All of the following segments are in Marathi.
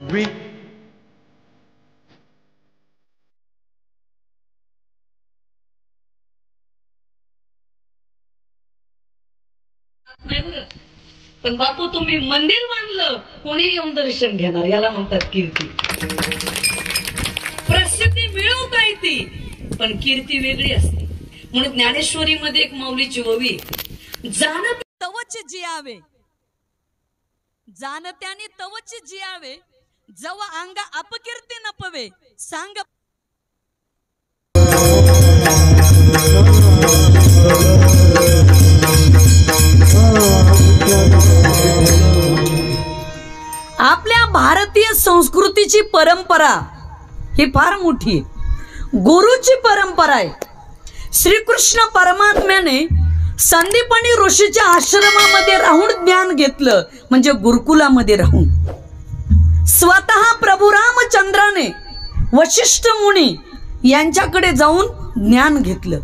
पण बापू तुम्ही मंदिर बांधलं, कोणी येऊन दर्शन घेणार, याला म्हणतात कीर्ती. प्रसिद्धी मिळवता येते पण कीर्ती वेगळी असते. म्हणून ज्ञानेश्वरी मध्ये एक माऊलीची ओवी, जाणत तवच जियावे, जाणत्याने तवच जियावे, जव अंग अपकीर्ती नपवे, सांग आपल्या भारतीय संस्कृतीची परंपरा ही फार मोठी आहे. गुरुची परंपरा आहे. श्रीकृष्ण परमात्म्याने संदीपनी ऋषीच्या आश्रमामध्ये राहून ज्ञान घेतलं, म्हणजे गुरुकुलामध्ये राहून. स्वतः प्रभू रामचंद्राने वशिष्ठ मुनी यांच्याकडे जाऊन ज्ञान घेतलं.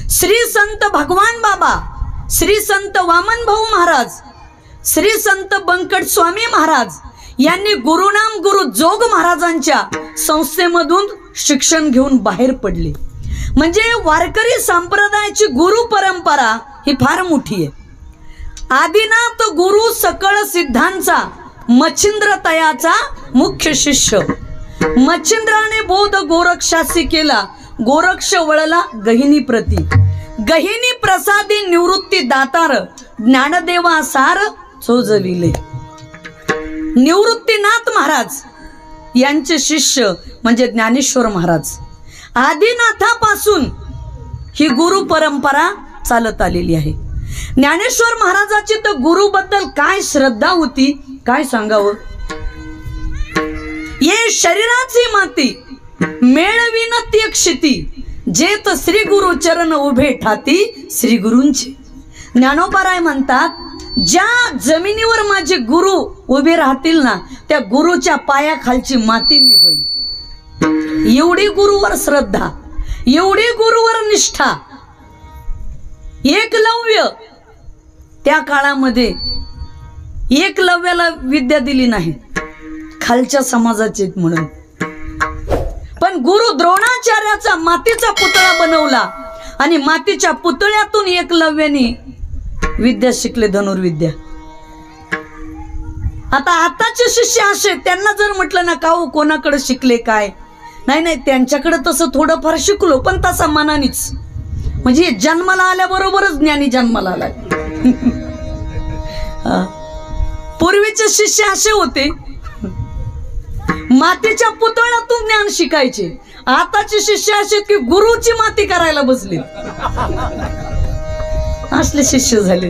श्री संत भगवान बाबा, श्री संत वामन भाऊ महाराज, श्री संत बंकट स्वामी महाराज यांनी गुरुनाम गुरु जोग महाराजांच्या संस्थेमधून शिक्षण घेऊन बाहेर पडले. म्हणजे वारकरी संप्रदायाची गुरु परंपरा ही फार मोठी आहे. आदिनाथ गुरु सकळ सिद्धांचा मच्छिंद्र तयाचा मुख्य शिष्य. मच्छिंद्राने बोध गोरक्षासी केला, गोरक्ष वळला गहिनी प्रती, गहिनी प्रसादी निवृत्ती दातार, ज्ञानदेवा सार चोजविले. निवृत्तीनाथ महाराज यांचे शिष्य म्हणजे ज्ञानेश्वर महाराज. आदिनाथापासून ही गुरु परंपरा चालत आलेली आहे. ज्ञानेश्वर महाराजाची तर गुरुबद्दल काय श्रद्धा होती, काय सांगावं. ये शरीराची माती मेळविन ती क्षिती, जेत श्री गुरु चरण उभे ठाती श्री गुरूंचे. ज्ञानोबाराय म्हणतात, ज्या जमिनीवर माझे गुरु उभे राहतील ना, त्या गुरुच्या पायाखालची माती मी होईल. एवढी गुरुवर श्रद्धा, एवढी गुरुवर निष्ठा. एकलव्य त्या काळामध्ये एकलव्याला विद्या दिली नाही, खालच्या समाजाचे म्हणून. पण गुरु द्रोणाचार्याचा मातीचा पुतळा बनवला आणि मातीच्या पुतळ्यातून एकलव्याने विद्या शिकले, धनुर्विद्या. आताचे शिष्य असे, त्यांना जर म्हटलं ना का कोणाकडे शिकले काय, नाही त्यांच्याकडे तसं थोडंफार शिकलो, पण तसा मनानेच. म्हणजे जन्माला आल्याबरोबरच ज्ञानी जन्माला आला. पूर्वीचे शिष्य असे होते, मातीच्या पुतळ्यातून ज्ञान शिकायचे. आताचे शिष्य असे की गुरुची माती करायला बसले, असले शिष्य झाले.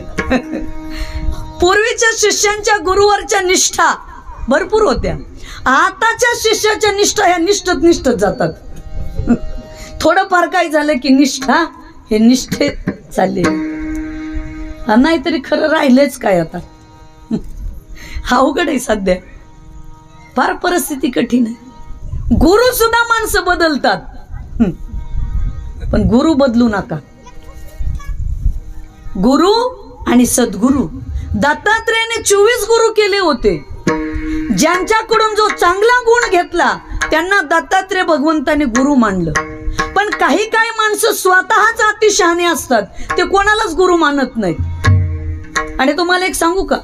पूर्वीच्या शिष्यांच्या गुरुवरच्या निष्ठा भरपूर होत्या. आताच्या शिष्याच्या निष्ठा ह्या निष्ठत जातात. थोडंफार काय झालं की निष्ठा हे निष्ठे चालले, नाहीतरी खरं राहिलेच काय. आता अवघड आहे सध्या, फार परिस्थिती कठीण आहे. गुरु सुद्धा माणसं बदलतात, पण गुरु बदलू नका. गुरु आणि सद्गुरु, दत्तात्रेयाने 24 गुरु केले होते. ज्यांच्याकडून जो चांगला गुण घेतला त्यांना दत्तात्रेय भगवंताने गुरु मानलं. पण काही माणसं स्वतःच अतिशहाणे असतात, ते कोणालाच गुरु मानत नाहीत. आणि तुम्हाला एक सांगू का,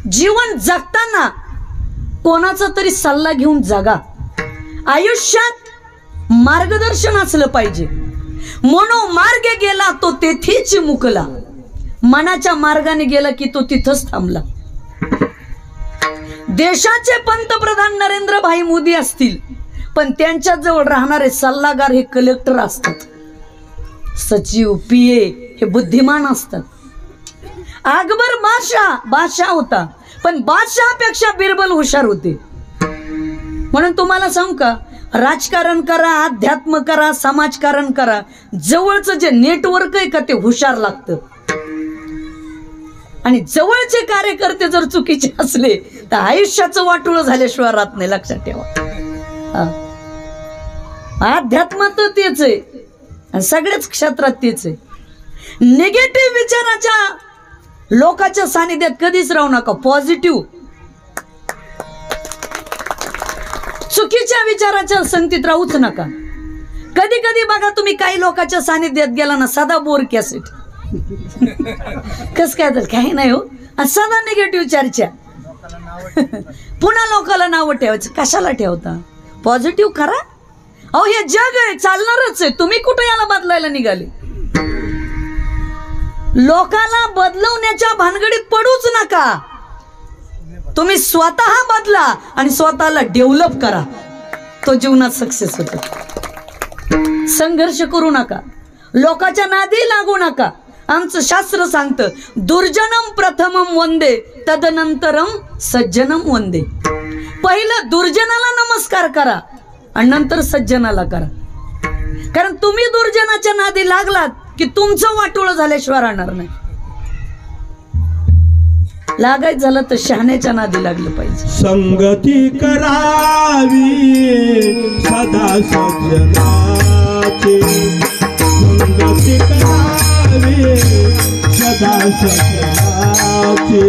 जीवन जगताना कोणाचा तरी सल्ला घेऊन जगा. आयुष्यात मार्गदर्शन असलं पाहिजे. मनोमार्गे गेला तो तेथेच मुकला, मनाच्या मार्गाने गेला की तो तिथंच थांबला. देशाचे पंतप्रधान नरेंद्र भाई मोदी असतील, पण त्यांच्या जवळ राहणारे सल्लागार हे कलेक्टर असतात, सचिव पीए हे बुद्धिमान असतात. अकबर बादशाह होता, पण बादशाहपेक्षा बिरबल हुशार होते. म्हणून तुम्हाला सांगू का, राजकारण करा, अध्यात्म करा, समाजकारण करा, जवळचं जे नेटवर्क आहे का ते हुशार लागतं. आणि जवळचे कार्यकर्ते जर चुकीचे असले तर आयुष्याचं वाटोळं झाल्याशिवाय राहत नाही, लक्षात ठेवा. अध्यात्मात तेच आहे, सगळ्याच क्षेत्रात तेच आहे. निगेटिव्ह विचाराच्या लोकांच्या सानिध्यात कधीच राहू नका. पॉझिटिव्ह चुकीच्या विचाराच्या संगतीत राहूच नका. कधी कधी बघा तुम्ही काही लोकांच्या सानिध्यात गेला ना, साधा बोर कॅसेट कस काय तर काही नाही हो, साधा निगेटिव्ह चर्चा पुन्हा लोकांना नाव ठेवायचं. कशाला ठेवता? पॉझिटिव्ह करा. अहो हे जग आहे, चालणारच आहे. तुम्ही कुठे याला बदलायला निघाले? लोकाला बदलवण्याच्या भानगडीत पडूच नका. तुम्ही स्वतः बदला आणि स्वतःला डेव्हलप करा, तो जीवनात सक्सेस होतो. संघर्ष करू नका, लोकांच्या नादी लागू नका. आमचं शास्त्र सांगतं, दुर्जनम प्रथमम वंदे तदनंतरम सज्जनम वंदे. पहिलं दुर्जनाला नमस्कार करा आणि नंतर सज्जनाला करा. कारण तुम्ही दुर्जनाच्या नादी लागलात की तुमचं वाटोळं झाल्याशिवाय राहणार नाही. लागायचं झालं तर शहाण्याच्या नादी लागलं पाहिजे. संगती करावी सदा सज्जनाची, संगती करावी सदा सज्जनाची,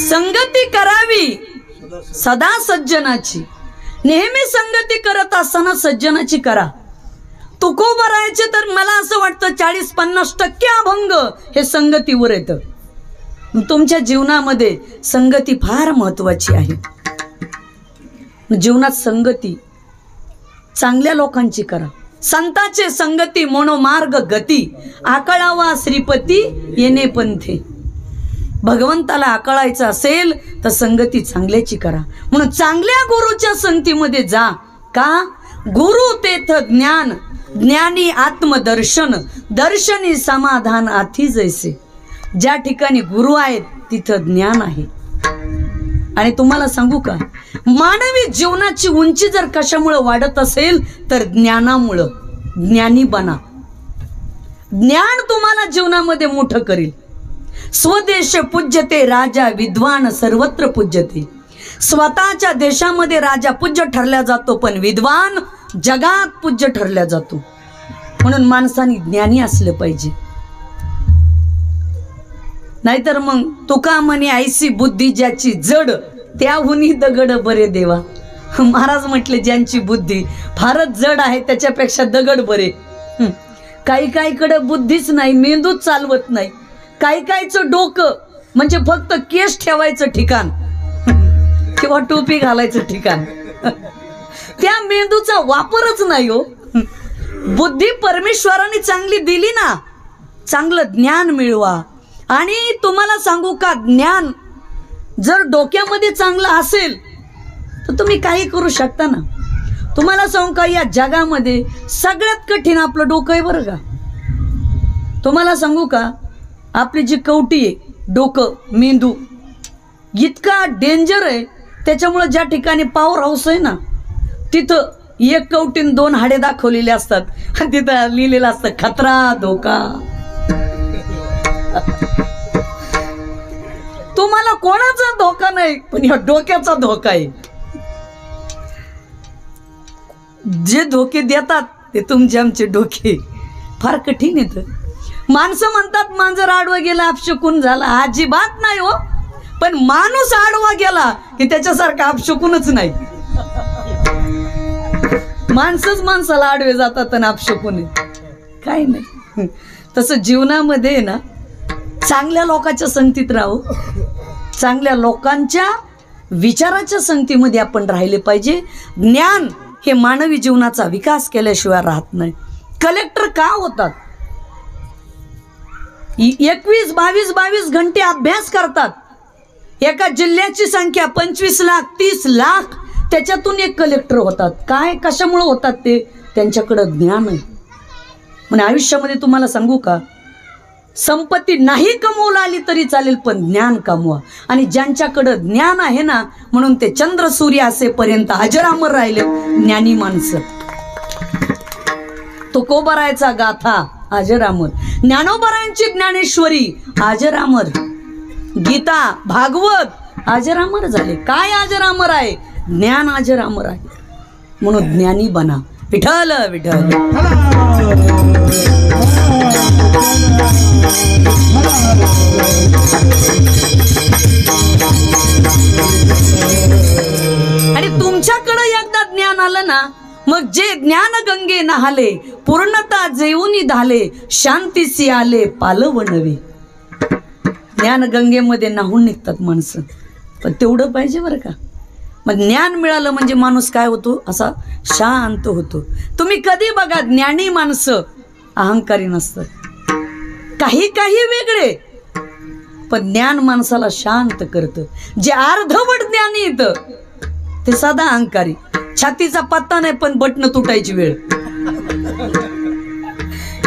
संगती करावी सदा सज्जनाची. नेहमी संगती करत असताना सज्जनाची करा. तुकोबा राहायचे तर मला असं वाटतं 40-50% अभंग हे संगतीवर येतं. तुमच्या जीवनामध्ये संगती फार महत्वाची आहे. जीवनात संगती चांगल्या लोकांची करा. संताचे संगती मनोमार्ग गती, आकळावा श्रीपती येणे पंथे. भगवंताला आकळायचं असेल तर संगती चांगल्याची करा. म्हणून चांगल्या गुरुच्या संगतीमध्ये जा. का? गुरु तेथ ज्ञान, ज्ञानी आत्मदर्शन, दर्शनी समाधान आथी जैसे. ज्या ठिकाणी गुरु आहेत तिथं ज्ञान आहे. आणि तुम्हाला सांगू का, मानवी जीवनाची उंची जर कशामुळे वाढत असेल तर ज्ञानामुळं. ज्ञानी बना. ज्ञान तुम्हाला जीवनामध्ये मोठं करेल. स्वदेश पूज्यते राजा विद्वान सर्वत्र पूज्यते. स्वतःच्या देशामध्ये राजा पूज्य ठरला जातो, पण विद्वान जगात पूज्य ठरला जातो. म्हणून माणसाने ज्ञानी असलं पाहिजे. नाहीतर मग तुका म्हणे ऐसी बुद्धी ज्याची जड, त्याहुनी दगड बरे देवा. महाराज म्हटले ज्यांची बुद्धी फारच जड आहे त्याच्यापेक्षा दगड बरे. काही काहीकडे बुद्धीच नाही, मेंदूच चालवत नाही. काही काहीचं डोकं म्हणजे फक्त केस ठेवायचं ठिकाण किंवा टोपी घालायचं ठिकाण, त्या मेंदूचा वापरच नाही हो. बुद्धी परमेश्वराने चांगली दिली ना, चांगलं ज्ञान मिळवा. आणि तुम्हाला सांगू का, ज्ञान जर डोक्यामध्ये चांगलं असेल तर तुम्ही काही करू शकता ना. तुम्हाला सांगू का, या जगामध्ये सगळ्यात कठीण आपलं डोकं आहे बरं का. तुम्हाला सांगू का, आपली जी कवटी आहे डोकं, मेंदू इतका डेंजर आहे. त्याच्यामुळे ज्या ठिकाणी पॉवर हाऊस आहे ना तिथं 1 कवटीन 2 हाडे दाखवलेले असतात आणि तिथं लिहिलेलं असतं खतरा धोका. तुम्हाला कोणाचा धोका नाही, पण या डोक्याचा धोका आहे. जे धोके देतात ते तुमचे आमचे डोके फार कठीण येतं. माणसं म्हणतात मांजर आडवा गेला अपशकुन झाला. अजिबात नाही हो. पण माणूस आडवा गेला की त्याच्यासारखा अपशकुनच नाही. माणसंच माणसाला आडवे जातात आणि अपशकुन काही नाही. तसं जीवनामध्ये ना चांगल्या लोकांच्या संगतीत राहू. चांगल्या लोकांच्या विचाराच्या संगतीमध्ये आपण राहिले पाहिजे. ज्ञान हे मानवी जीवनाचा विकास केल्याशिवाय राहत नाही. कलेक्टर का होतात? 21, 22 घंटे अभ्यास करतात. एका जिल्ह्याची संख्या 25 लाख, 30 लाख, त्याच्यातून एक कलेक्टर होतात. काय, कशामुळे होतात ते? त्यांच्याकडं ज्ञान आहे. म्हणजे आयुष्यामध्ये तुम्हाला सांगू का, संपत्ती नाही कमवला आली तरी चालेल, पण ज्ञान कमवा. आणि ज्यांच्याकडं ज्ञान आहे ना, म्हणून ते चंद्र सूर्य असेपर्यंत अजरामर राहिले ज्ञानी माणसं. तुकोबारायचा गाथा अजरामर, ज्ञानोबारायांची ज्ञानेश्वरी अजरामर, गीता भागवत अजरामर झाले. काय अजरामर आहे? ज्ञान अजरामर आहे. म्हणून ज्ञानी बना. विठ्ठल विठ्ठल. आणि तुमच्याकडे एकदा ज्ञान आलं ना, मग जे ज्ञान गंगे नहाले, पूर्णता जेऊनी धाले, शांतीसी आले पालव नवे. ज्ञान गंगेमध्ये नाहून निघतात माणसं, पण तेवढं पाहिजे बरं का. मग ज्ञान मिळालं म्हणजे माणूस काय होतो? असा शांत होतो. तुम्ही कधी बघा, ज्ञानी माणसं अहंकारी नसतात. काही काही वेगळे, पण ज्ञान माणसाला शांत करतं. जे अर्धवट ज्ञानी येतं ते साधा अहंकारी. छातीचा पत्ता नाही, पण बटन तुटायची वेळ.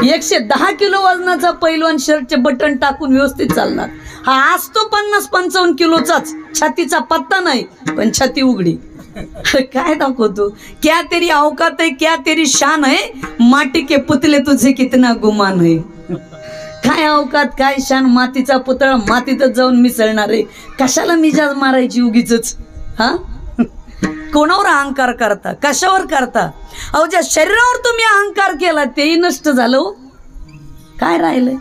110 किलो वजनाचा पैलवान शर्टचे बटन टाकून व्यवस्थित चालणार. हा असतो 50-55 किलोचाच, छातीचा पत्ता नाही, पण छाती उघडी. काय दाखवतो? क्या तेरी औकात है, क्या तेरी शान है, माटी के पुतले तुझे कितना गुमान है. काय औकात, काय शान, मातीचा पुतळा मातीतच जाऊन मिसळणार आहे. कशाला मिजाज मारायची उगीच? हा, कोणावर अहंकार करता? कशावर करता? अहो, ज्या शरीरावर तुम्ही अहंकार केला तेही नष्ट झालं. काय राहिलंय?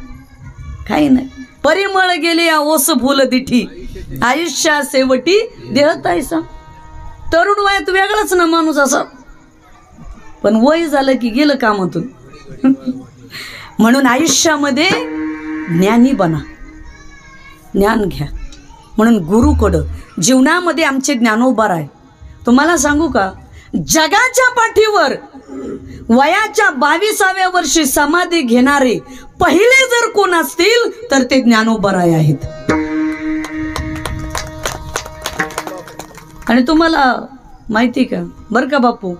काही नाही. परिमळ गेले या ओस फुल दिठी, आयुष्या शेवटी देह तायसा. तरुण वयात वेगळाच ना माणूस असा, पण वय झालं की गेलं कामातून. म्हणून आयुष्यामध्ये ज्ञानी बना, ज्ञान घ्या. म्हणून गुरुकडं जीवनामध्ये आमचे ज्ञानोबा आहे. तुम्हाला सांगू का, जगाच्या पाठीवर वयाच्या 22व्या वर्षी समाधी घेणारे पहिले जर कोण असतील तर ते ज्ञानोबाराय आहेत. आणि तुम्हाला माहिती का बरं का बापू,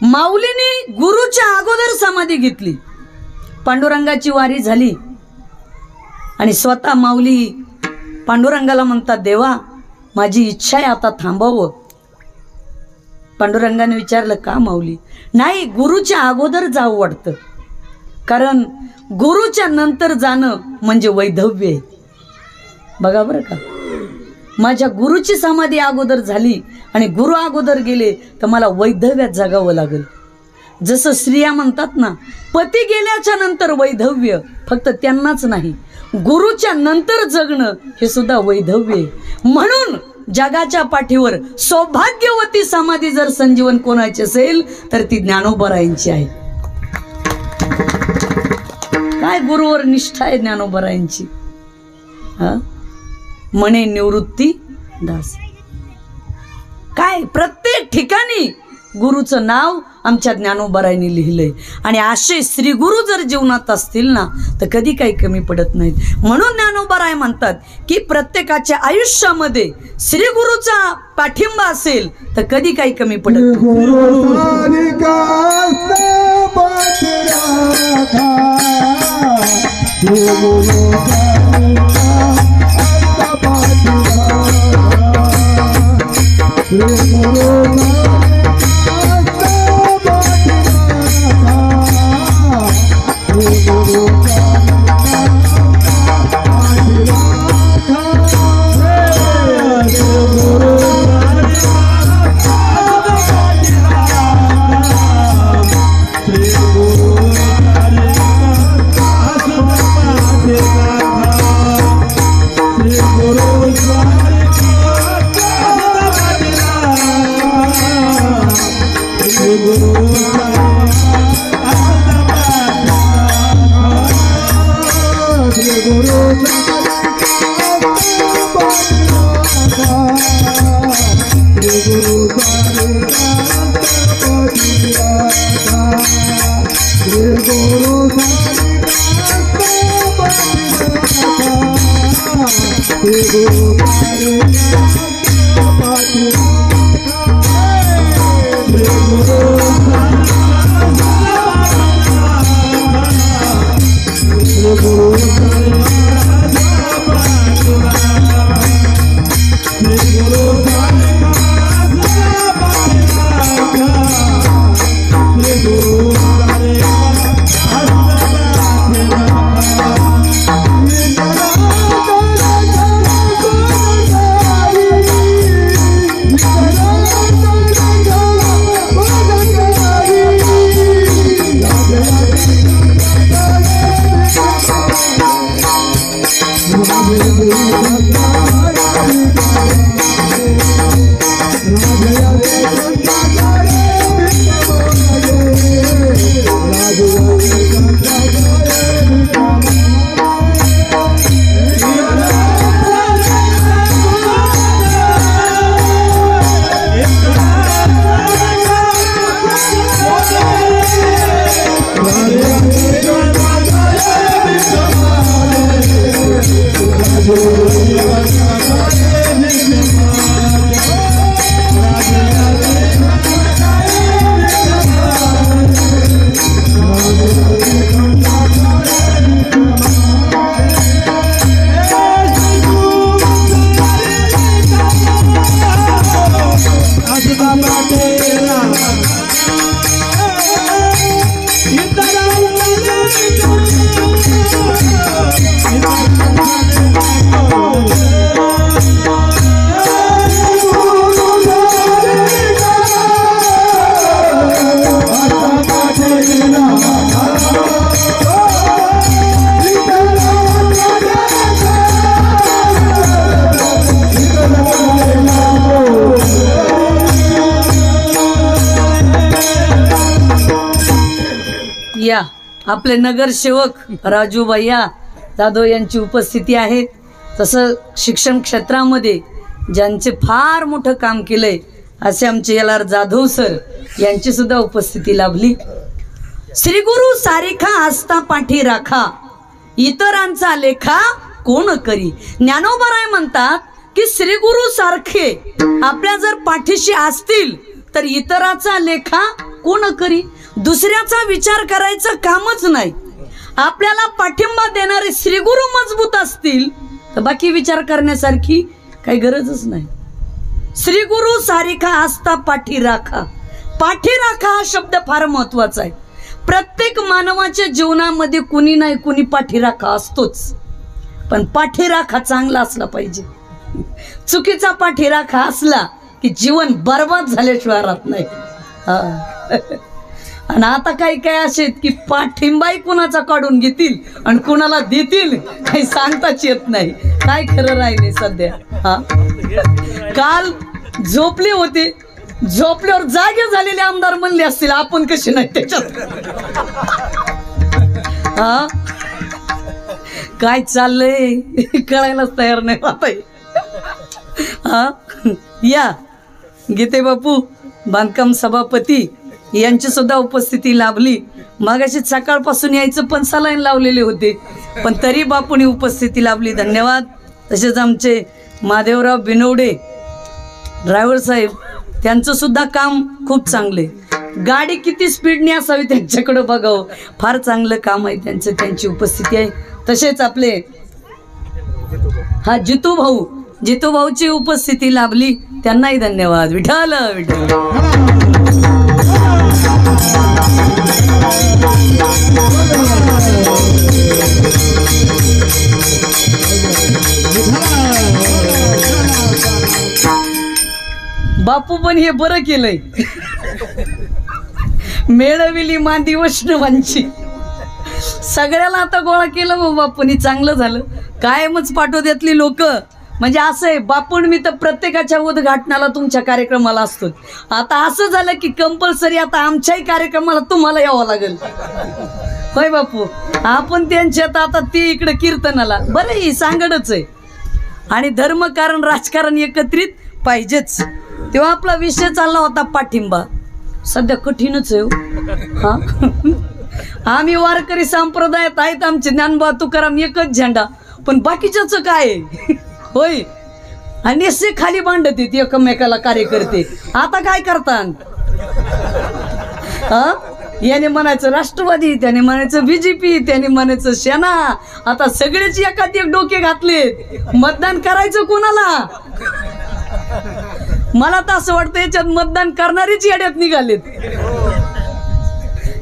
माऊलीने गुरुच्या अगोदर समाधी घेतली. पांडुरंगाची वारी झाली आणि स्वतः माऊली पांडुरंगाला म्हणतात, देवा माझी इच्छा आहे आता थांबावं. पांडुरंगाने विचारलं, का माऊली? नाही, गुरुच्या अगोदर जावं वाटतं, कारण गुरुच्या नंतर जाणं म्हणजे वैधव्य आहे. बघा बरं का, माझ्या गुरुची समाधी अगोदर झाली आणि गुरु अगोदर गेले तर मला वैधव्यात जगावं लागेल. जसं स्त्रिया म्हणतात ना, पती गेल्याच्या नंतर वैधव्य, फक्त त्यांनाच नाही, गुरुच्या नंतर जगणं हे सुद्धा वैधव्य आहे. म्हणून जगाच्या पाठीवर सौभाग्यवती समाधी जर संजीवन कोणाची असेल तर ती ज्ञानोबारायांची आहे. काय गुरुवर निष्ठा आहे ज्ञानोबारायांची. हा, म्हणे निवृत्ती दास. काय प्रत्येक ठिकाणी गुरुचं नाव आमच्या ज्ञानोबारायांनी लिहिलंय. आणि असे श्री गुरु जर जीवनात असतील ना तर कधी काही कमी पडत नाहीत. म्हणून ज्ञानोबाराय म्हणतात की प्रत्येकाच्या आयुष्यामध्ये श्री गुरुचा पाठिंबा असेल तर कधी काही कमी पडत नाही. या आपले नगरसेवक राजू भैया जाधव यांची उपस्थिती आहे। तसं शिक्षण क्षेत्रामध्ये ज्यांचे फार मोठं काम केलंय असे आमचे एल.आर. जाधव सर यांची सुद्धा उपस्थिती लाभली। श्री गुरु सारिखा आस्था पाठी राखा, इतरांचा लेखा कोण करी। ज्ञानोबराय म्हणतात की श्री गुरु सारखे आपल्या जर पाठीशी असतील तर इतराचा लेखा कोण करी। दुसऱ्याचा विचार करायचं कामच नाही। आपल्याला पाठिंबा देणारे श्री गुरु मजबूत असतील तर बाकी विचार करण्यासारखी काही गरजच नाही। श्री गुरु सारिखा आस्था पाठी राखा। पाठी राखा हा शब्द फार महत्वाचा आहे। प्रत्येक मानवाच्या जीवनामध्ये कुणी नाही कुणी पाठीराखा असतोच, पण पाठीराखा चांगला असला पाहिजे। चुकीचा पाठीराखा असला की जीवन बर्बाद झाल्याशिवाय राहत नाही। आणि आता काही काय असे की पाठिंबाही कुणाचा काढून घेतील आणि कुणाला देतील काही सांगताच येत नाही। काय खरं राहिले सध्या। काल झोपले होते, झोपल्यावर जागे झालेले आमदार म्हणले असतील आपण कसे नाही त्याच्यात। काय चाललंय कळायलाच तयार नाही आता। या गीते बापू बांधकाम सभापती यांची सुद्धा उपस्थिती लाभली। मागाशी सकाळपासून यायचं पण सलाईन लावलेले होते, पण तरी बापूंनी उपस्थिती लाभली, धन्यवाद। तसेच आमचे महादेवराव बिनवडे ड्रायव्हर साहेब त्यांचं सुद्धा काम खूप चांगले। गाडी किती स्पीडने असावी त्यांच्याकडे बघावं, फार चांगलं काम आहे त्यांचं, त्यांची उपस्थिती आहे। तसेच आपले जितू भाऊची उपस्थिती लाभली, त्यांनाही धन्यवाद। विठ्ठल विठ्ठल। बापू पण हे बरं केलंय, मेळविली मांदी वैष्णवांची। सगळ्याला आता गोळा केलं मग बापूंनी, चांगलं झालं। कायमच पाठवत्यातली लोक म्हणजे असं आहे, बापून मी तर प्रत्येकाच्या उद्घाटनाला तुमच्या कार्यक्रमाला असतो। आता असं झालं की कंपल्सरी आता आमच्याही कार्यक्रमाला तुम्हाला यावं लागेल। होय बापू, आपण त्यांच्यात आता ती इकडे कीर्तनाला बरं ही सांगडच आहे। आणि धर्म कारण राजकारण एकत्रित पाहिजेच। तेव्हा आपला विषय चालला होता पाठिंबा, सध्या कठीणच आहे। आम्ही वारकरी संप्रदायात आहेत, आमचे ज्ञानबा तुकाराम एकच झेंडा, पण बाकीच्याच काय आहे? होय. आणि असे खाली भांडत येते एकमेकाला कार्यकर्ते. आता काय करतात? हा, याने म्हणायचं राष्ट्रवादी, त्याने म्हणायचं बीजेपी, त्याने म्हणायचं सेना. आता सगळेच एकात एक डोके घातले. मतदान करायचं कोणाला? मला तर असं वाटतं याच्यात मतदान करणारीच येड्यात निघालेत.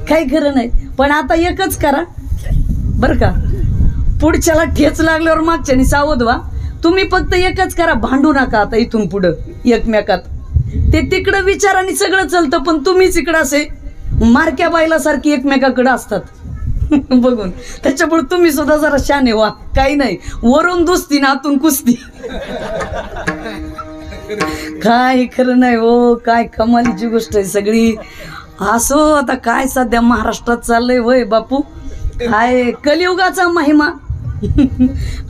काही खरं नाही. पण आता एकच करा बर का, पुढच्याला ठेच लागल्यावर मागच्यानी सावध व्हा. तुम्ही फक्त एकच करा, भांडू नका आता इथून पुढं एकमेकात. ते तिकडं विचारांनी सगळं चालतं, पण तुम्हीच इकडं असे मारक्या बायला सारखी एकमेकाकडे असतात बघून. त्याच्यामुळे तुम्ही सुद्धा जरा शाने व्हा. काही नाही, वरून दुसती ना आतून कुस्ती. काय खरं नाही हो, काय कमालीची गोष्ट आहे सगळी. असो आता काय सध्या महाराष्ट्रात चाललंय वय बापू, काय कलियुगाचा महिमा.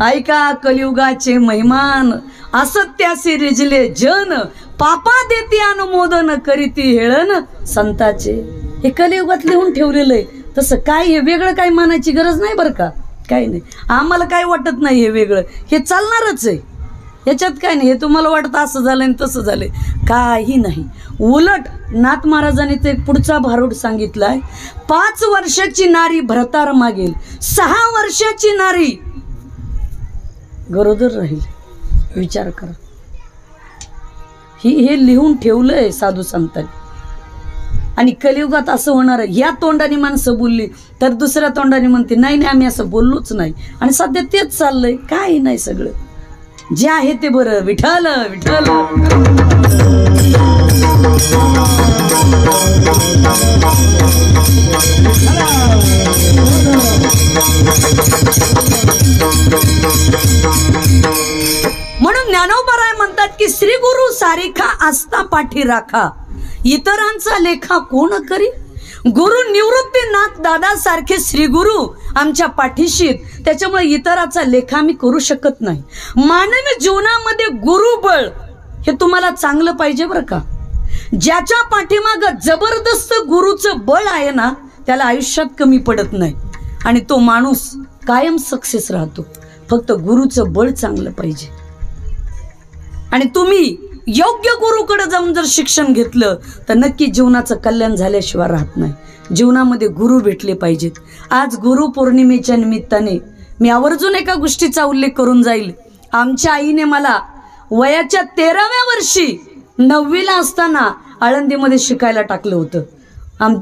ऐका कलियुगाचे महिमान, असत्यासी रिजले जन, पापा देती अनुमोदन करीती हेळन संताचे. हे कलियुगात लिहून ठेवलेलं आहे. तसं काय हे वेगळं काय मानायची गरज नाही बरं का. काही नाही, आम्हाला काय वाटत नाही हे वेगळं, हे चालणारच आहे. याच्यात काय नाही. हे तुम्हाला वाटतं असं झालं आणि तसं झालंय, काही नाही. उलट नाथ महाराजांनी ते पुढचा भारूड सांगितलाय. 5 वर्षाची नारी भरतार मागेल, 6 वर्षाची नारी गरोदर राहील. विचार करा. हे लिहून ठेवलंय साधू संतांनी. आणि कलियुगात असं होणार आहे. या तोंडाने माणसं बोलली तर दुसऱ्या तोंडाने म्हणते नाही नाही आम्ही असं बोललोच नाही. आणि सध्या तेच चाललंय. काही नाही, सगळं जे आहे ते बरं. विठ्ठल विठ्ठल. म्हणून ज्ञानोबराय म्हणतात की श्री गुरु सारिखा आस्था पाठी राखा, इतरांचा लेखा कोण करी. गुरु निवृत्तीनाथ दादा सारखे श्री गुरु आमच्या पाठीशी आहेत. त्याच्यामुळे इतराचा लेखा आम्ही करू शकत नाही. मानवी जीवनामध्ये गुरुबळ हे तुम्हाला चांगलं पाहिजे बरं का. ज्याच्या पाठीमाग जबरदस्त गुरुचं बळ आहे ना, त्याला आयुष्यात कमी पडत नाही आणि तो माणूस कायम सक्सेस राहतो. फक्त गुरुचं बळ चांगलं पाहिजे. आणि तुम्ही योग्य गुरुकडे जाऊन जर शिक्षण घेतलं तर नक्की जीवनाचं कल्याण झाल्याशिवाय राहत नाही. जीवनामध्ये गुरु भेटले पाहिजेत. आज गुरु पौर्णिमेच्या निमित्ताने मी आवर्जून एका गोष्टीचा उल्लेख करून जाईल. आमच्या आईने मला वयाच्या 13व्या वर्षी 9वीला असताना आळंदीमध्ये शिकायला टाकलं होतं.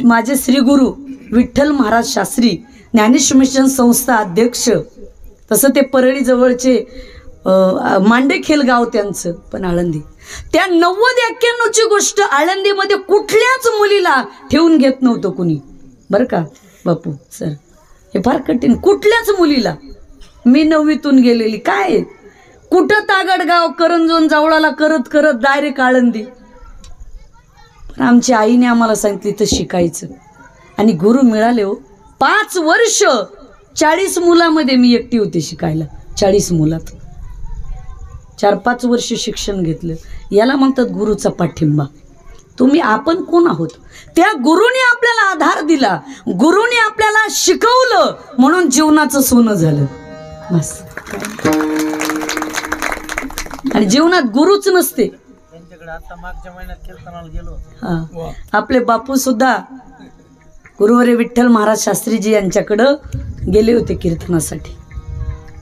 माझे श्री गुरु विठ्ठल महाराज शास्त्री, ज्ञानेश्वर मिशन संस्था अध्यक्ष. तसं ते परळी जवळचे मांडेखेल गाव त्यांचं, पण आळंदी. त्या 90-91ची गोष्ट, आळंदीमध्ये कुठल्याच मुलीला ठेवून घेत नव्हतं कुणी बरं का बापू सर. हे फार कठीण. कुठल्याच मुलीला. मी 9वीतून गेलेली, काय कुठं तागडगाव करंजोन जावळाला करत करत डायरेक्ट आळंदी. पण आमच्या आईने आम्हाला सांगितलं इथं शिकायचं. आणि गुरु मिळाले हो. 5 वर्ष 40 मुलामध्ये मी एकटी होते शिकायला. 40 मुलात 4-5 वर्ष शिक्षण घेतलं. याला म्हणतात गुरुचा पाठिंबा. तुम्ही आपण कोण आहोत? त्या गुरुने आपल्याला आधार दिला, गुरुने आपल्याला शिकवलं, म्हणून जीवनाचं सोनं झालं बस. आणि जीवनात गुरुच नसते. हा, आपले बापू सुद्धा गुरुवर्य विठ्ठल महाराज शास्त्रीजी यांच्याकडं गेले होते कीर्तनासाठी.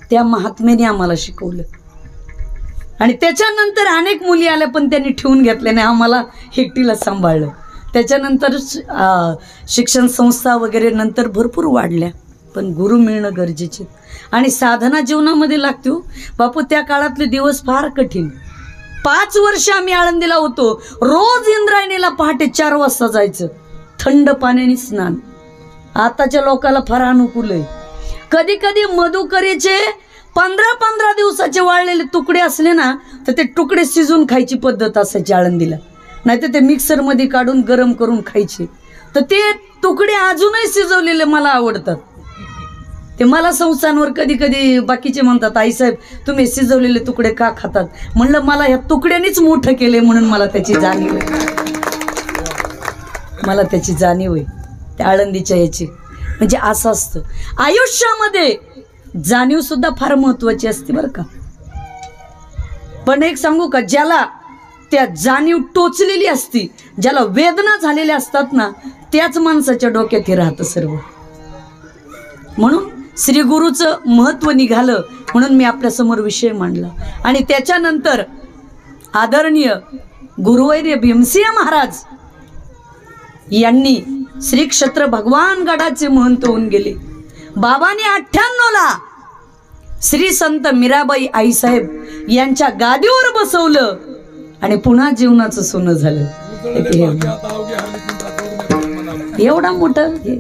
त्या महात्म्याने आम्हाला शिकवलं. आणि त्याच्यानंतर अनेक मुली आल्या, पण त्यांनी ठेवून घेतले नाही, आम्हाला एकटीला सांभाळलं. त्याच्यानंतर शिक्षण संस्था वगैरे नंतर भरपूर वाढल्या. पण गुरु मिळणं गरजेचे. आणि साधना जीवनामध्ये लागते हो बापू. त्या काळातले दिवस फार कठीण. 5 वर्ष आम्ही आळंदीला होतो. रोज इंद्रायणीला पहाटे 4 वाजता जायचं, थंड पाण्याने स्नान. आताच्या लोकांना फार अनुकूल आहे. कधी कधी मधुकरीचे 15-15 दिवसाचे वाळलेले तुकडे असले ना, तर ते तुकडे शिजून खायची पद्धत असायची आळंदीला. नाहीतर ते मिक्सरमध्ये काढून गरम करून खायचे. तर ते तुकडे अजूनही शिजवलेले मला आवडतात. ते मला संस्थांवर कधी कधी बाकीचे म्हणतात, आईसाहेब तुम्ही शिजवलेले तुकडे का खातात? म्हणलं मला ह्या तुकड्यानेच मोठं केले, म्हणून मला त्याची जाणीव आहे. मला त्याची जाणीव आहे त्या आळंदीच्या याची. म्हणजे असं असतं आयुष्यामध्ये. जाणीव सुद्धा फार महत्वाची असते बरं का. पण एक सांगू का, ज्याला त्या जाणीव टोचलेली असती, ज्याला वेदना झालेल्या असतात ना, त्याच माणसाच्या डोक्यात हे राहतं सर्व. म्हणून श्री गुरुचं महत्व निघालं म्हणून मी आपल्या समोर विषय मांडला. आणि त्याच्यानंतर आदरणीय गुरुवर्य भीमसिंह महाराज यांनी श्री क्षेत्र भगवान गडाचे महंत होऊन गेले. बाबांनी 98ला श्री संत मीराबाई आईसाहेब यांच्या गादीवर बसवलं आणि पुन्हा जीवनाचं सोनं झालं. एवढा मोठं हे.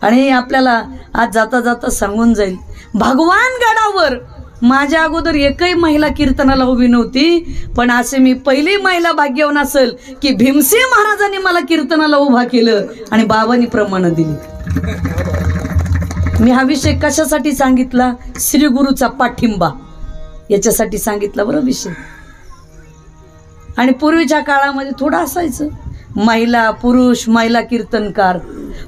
आणि आपल्याला आज जाता जाता सांगून जाईल, भगवान गडावर माझ्या अगोदर एकही महिला कीर्तनाला उभी नव्हती, पण असे मी पहिली महिला भाग्यवान असेल की भीमसिंह महाराजांनी मला कीर्तनाला उभा केलं आणि बाबांनी प्रमाण दिली. मी हा विषय कशासाठी सांगितला? श्री गुरुचा पाठिंबा याच्यासाठी सांगितला बरं विषय. आणि पूर्वीच्या काळामध्ये थोडं असायचं, महिला पुरुष, महिला कीर्तनकार.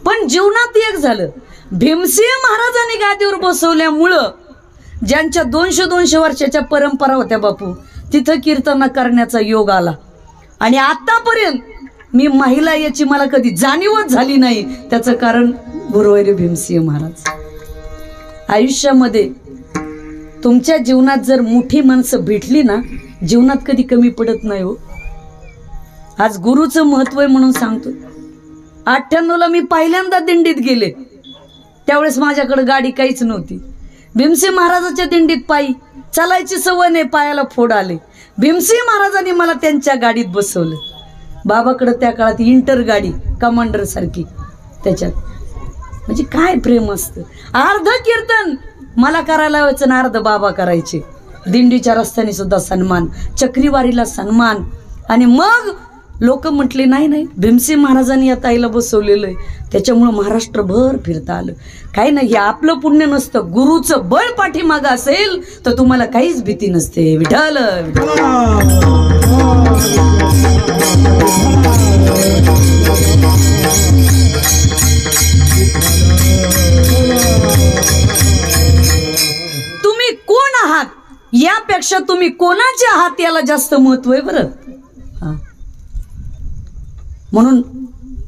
पण जीवनात एक झालं, भीमसिंह महाराजांनी गादीवर बसवल्यामुळं ज्यांच्या 200 वर्षाच्या परंपरा होत्या बापू, तिथं कीर्तन करण्याचा योग आला. आणि आतापर्यंत मी महिला याची मला कधी जाणीवच झाली नाही. त्याचं कारण गुरुवर्य भीमसिंह महाराज. आयुष्यामध्ये तुमच्या जीवनात जर मोठी माणसं भेटली ना, जीवनात कधी कमी पडत नाही हो. आज गुरुचं महत्व आहे म्हणून सांगतो. 98ला मी पहिल्यांदा दिंडीत गेले, त्यावेळेस माझ्याकडे गाडी काहीच नव्हती. भीमसिंह महाराजाच्या दिंडीत पायी चालायची सवय नाही, पायाला फोड आले. भीमसिंह महाराजांनी मला त्यांच्या गाडीत बसवलं. बाबाकडे त्या काळात इंटर गाडी कमांडर सारखी, त्याच्यात म्हणजे काय प्रेम असतं. अर्ध कीर्तन मला करायला व्हायचं ना अर्ध बाबा करायचे. दिंडीच्या रस्त्याने सुद्धा सन्मान, चक्रीवारीला सन्मान. आणि मग लोक म्हटले नाही नाही भीमसिंह महाराजांनी या ताईला बसवलेलं आहे, त्याच्यामुळं महाराष्ट्रभर फिरता आलं. काही नाही, हे आपलं पुण्य नसतं. गुरुचं बळ पाठीमागं असेल तर तुम्हाला काहीच भीती नसते. विठ्ठल तुम्ही कोण आहात यापेक्षा तुम्ही कोणाचे आहात याला जास्त महत्व आहे बरं. म्हणून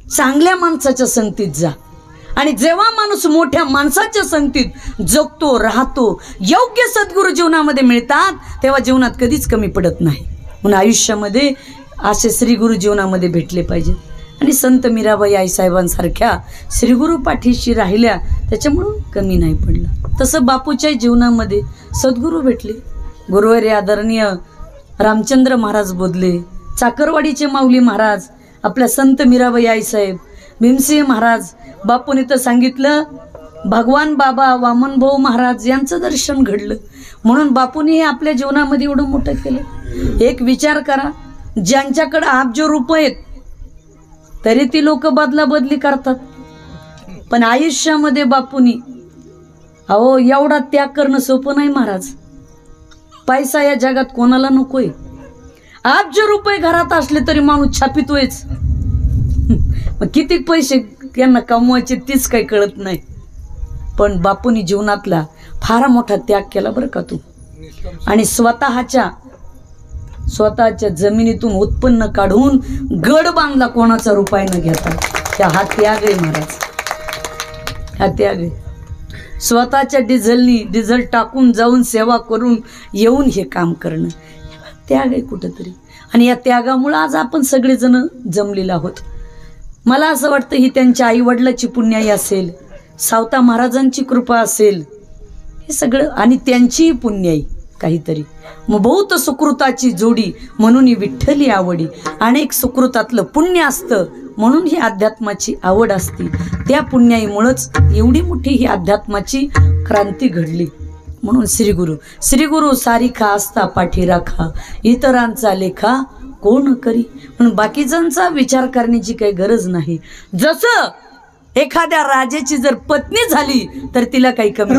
चांगल्या माणसाच्या संगतीत जा. आणि जेव्हा माणूस मोठ्या माणसाच्या संगतीत जगतो, राहतो, योग्य सद्गुरू जीवनामध्ये मिळतात, तेव्हा जीवनात कधीच कमी पडत नाही. म्हणून आयुष्यामध्ये असे श्रीगुरु जीवनामध्ये भेटले पाहिजेत. आणि संत मीराबाई आईसाहेबांसारख्या श्रीगुरु पाठीशी राहिल्या, त्याच्यामुळं कमी नाही पडलं. तसं बापूच्या जीवनामध्ये सद्गुरू भेटले. गुरुवर्य आदरणीय रामचंद्र महाराज बोधले, चाकरवाडीचे माऊली महाराज, आपल्या संत मीराबाई आईसाहेब, भीमसिंह महाराज. बापूने तर सांगितलं भगवान बाबा वामनभाऊ महाराज यांचं दर्शन घडलं. म्हणून बापूने हे आपल्या जीवनामध्ये एवढं मोठं केलं. एक विचार करा, ज्यांच्याकडे अब्ज रुपये आहेत तरी ती लोक बदला बदली करतात, पण आयुष्यामध्ये बापूनी अहो एवढा त्याग करणं सोपं नाही महाराज. पैसा या जगात कोणाला नकोय. अब्ज रुपये घरात असले तरी माणूस छापितोयच. मग किती पैसे यांना कमवायचे तीच काही कळत नाही. पण बापूनी जीवनातला फार मोठा त्याग केला बरं का तू. आणि स्वतःच्या जमिनीतून उत्पन्न काढून गड बांधला कोणाचा रुपया न घेता. त्या हा त्याग आहे महाराज, हा त्याग आहे. स्वतःच्या डिझेल टाकून जाऊन सेवा करून येऊन हे काम करणं त्याग आहे कुठंतरी. आणि या त्यागामुळं आज आपण सगळेजण जमलेलो आहोत. मला असं वाटतं ही त्यांच्या आईवडिलाची पुण्याई असेल, सावता महाराजांची कृपा असेल, हे सगळं आणि त्यांचीही पुण्याई काहीतरी. मग बहुत सुकृताची जोडी म्हणून ही विठ्ठली आवडी. अनेक सुकृतातलं पुण्य असतं म्हणून ही अध्यात्माची आवड असते. त्या पुण्याईमुळंच एवढी मोठी ही अध्यात्माची क्रांती घडली. म्हणून श्रीगुरु सारिखा असता पाठी राखा, इतरांचा लेखा कोण करी. म्हणून बाकीच्यांचा विचार करण्याची काही गरज नाही. जसं एखाद्या राजाची जर पत्नी झाली तर तिला काही कमी